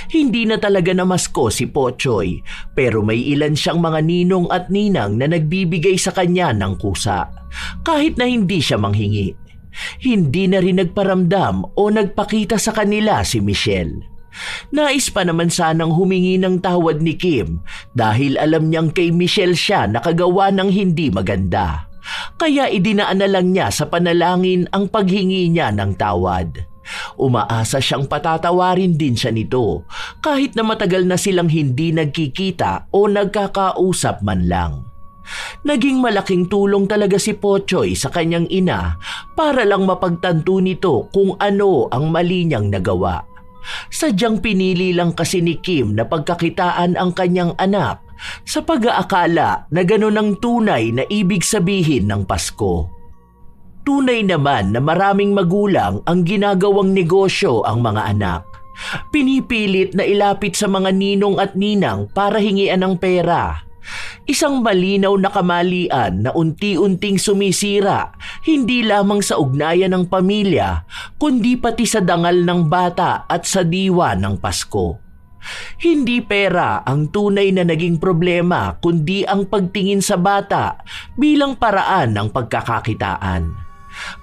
Hindi na talaga namasko si Pochoy, pero may ilan siyang mga ninong at ninang na nagbibigay sa kanya ng kusa, kahit na hindi siya manghingi. Hindi na rin nagparamdam o nagpakita sa kanila si Michelle. Nais pa naman sanang humingi ng tawad ni Kim dahil alam niyang kay Michelle siya nakagawa ng hindi maganda. Kaya idinaan na lang niya sa panalangin ang paghingi niya ng tawad. Umaasa siyang patatawarin din siya nito kahit na matagal na silang hindi nagkikita o nagkakausap man lang. Naging malaking tulong talaga si Pochoy sa kanyang ina para lang mapagtanto nito kung ano ang mali niyang nagawa. Sadyang pinili lang kasi ni Kim na pagkakitaan ang kanyang anak sa pag-aakala na gano'n ang tunay na ibig sabihin ng Pasko. Tunay naman na maraming magulang ang ginagawang negosyo ang mga anak. Pinipilit na ilapit sa mga ninong at ninang para hingian ng pera. Isang malinaw na kamalian na unti-unting sumisira hindi lamang sa ugnayan ng pamilya kundi pati sa dangal ng bata at sa diwa ng Pasko. Hindi pera ang tunay na naging problema kundi ang pagtingin sa bata bilang paraan ng pagkakakitaan.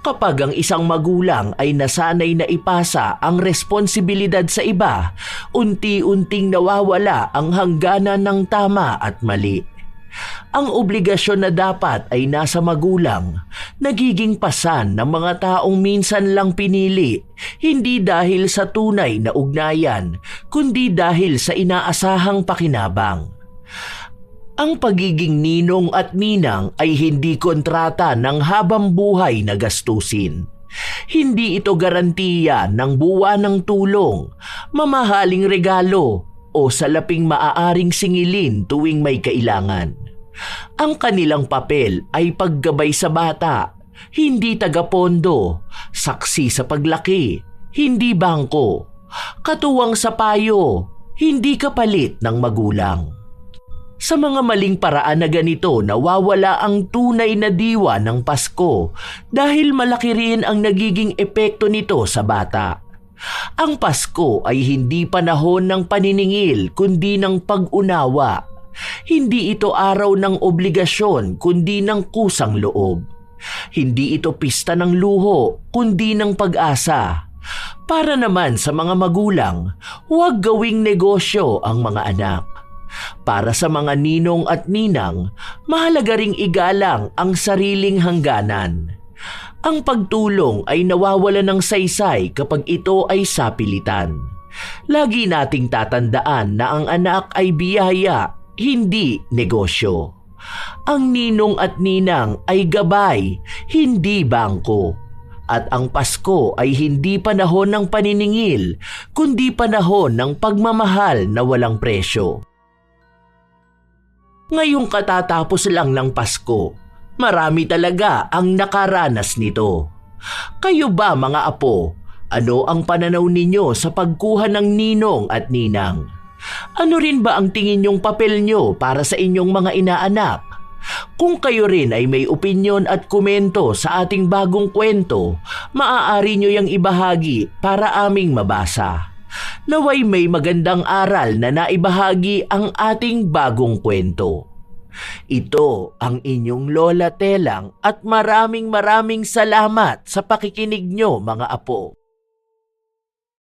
Kapag ang isang magulang ay nasanay na ipasa ang responsibilidad sa iba, unti-unting nawawala ang hangganan ng tama at mali. Ang obligasyon na dapat ay nasa magulang, nagiging pasan ng mga taong minsan lang pinili, hindi dahil sa tunay na ugnayan, kundi dahil sa inaasahang pakinabang. Ang pagiging ninong at ninang ay hindi kontrata ng habang buhay na gastusin. Hindi ito garantiya ng buwanang tulong, mamahaling regalo o salaping maaaring singilin tuwing may kailangan. Ang kanilang papel ay paggabay sa bata, hindi tagapondo, saksi sa paglaki, hindi bangko, katuwang sa payo, hindi kapalit ng magulang. Sa mga maling paraan na ganito, nawawala ang tunay na diwa ng Pasko dahil malaki rin ang nagiging epekto nito sa bata. Ang Pasko ay hindi panahon ng paniningil kundi ng pag-unawa. Hindi ito araw ng obligasyon kundi ng kusang loob. Hindi ito pista ng luho kundi ng pag-asa. Para naman sa mga magulang, huwag gawing negosyo ang mga anak. Para sa mga ninong at ninang, mahalaga ring igalang ang sariling hangganan. Ang pagtulong ay nawawala ng saysay kapag ito ay sapilitan. Lagi nating tatandaan na ang anak ay biyaya, hindi negosyo. Ang ninong at ninang ay gabay, hindi bangko. At ang Pasko ay hindi panahon ng paniningil, kundi panahon ng pagmamahal na walang presyo. Ngayong katatapos lang ng Pasko, marami talaga ang nakaranas nito. Kayo ba mga apo, ano ang pananaw ninyo sa pagkuha ng ninong at ninang? Ano rin ba ang tingin nyong papel nyo para sa inyong mga inaanak? Kung kayo rin ay may opinyon at komento sa ating bagong kwento, maaari nyo yang ibahagi para aming mabasa. Naway may magandang aral na naibahagi ang ating bagong kwento. Ito ang inyong Lola Telang at maraming salamat sa pakikinig nyo mga apo.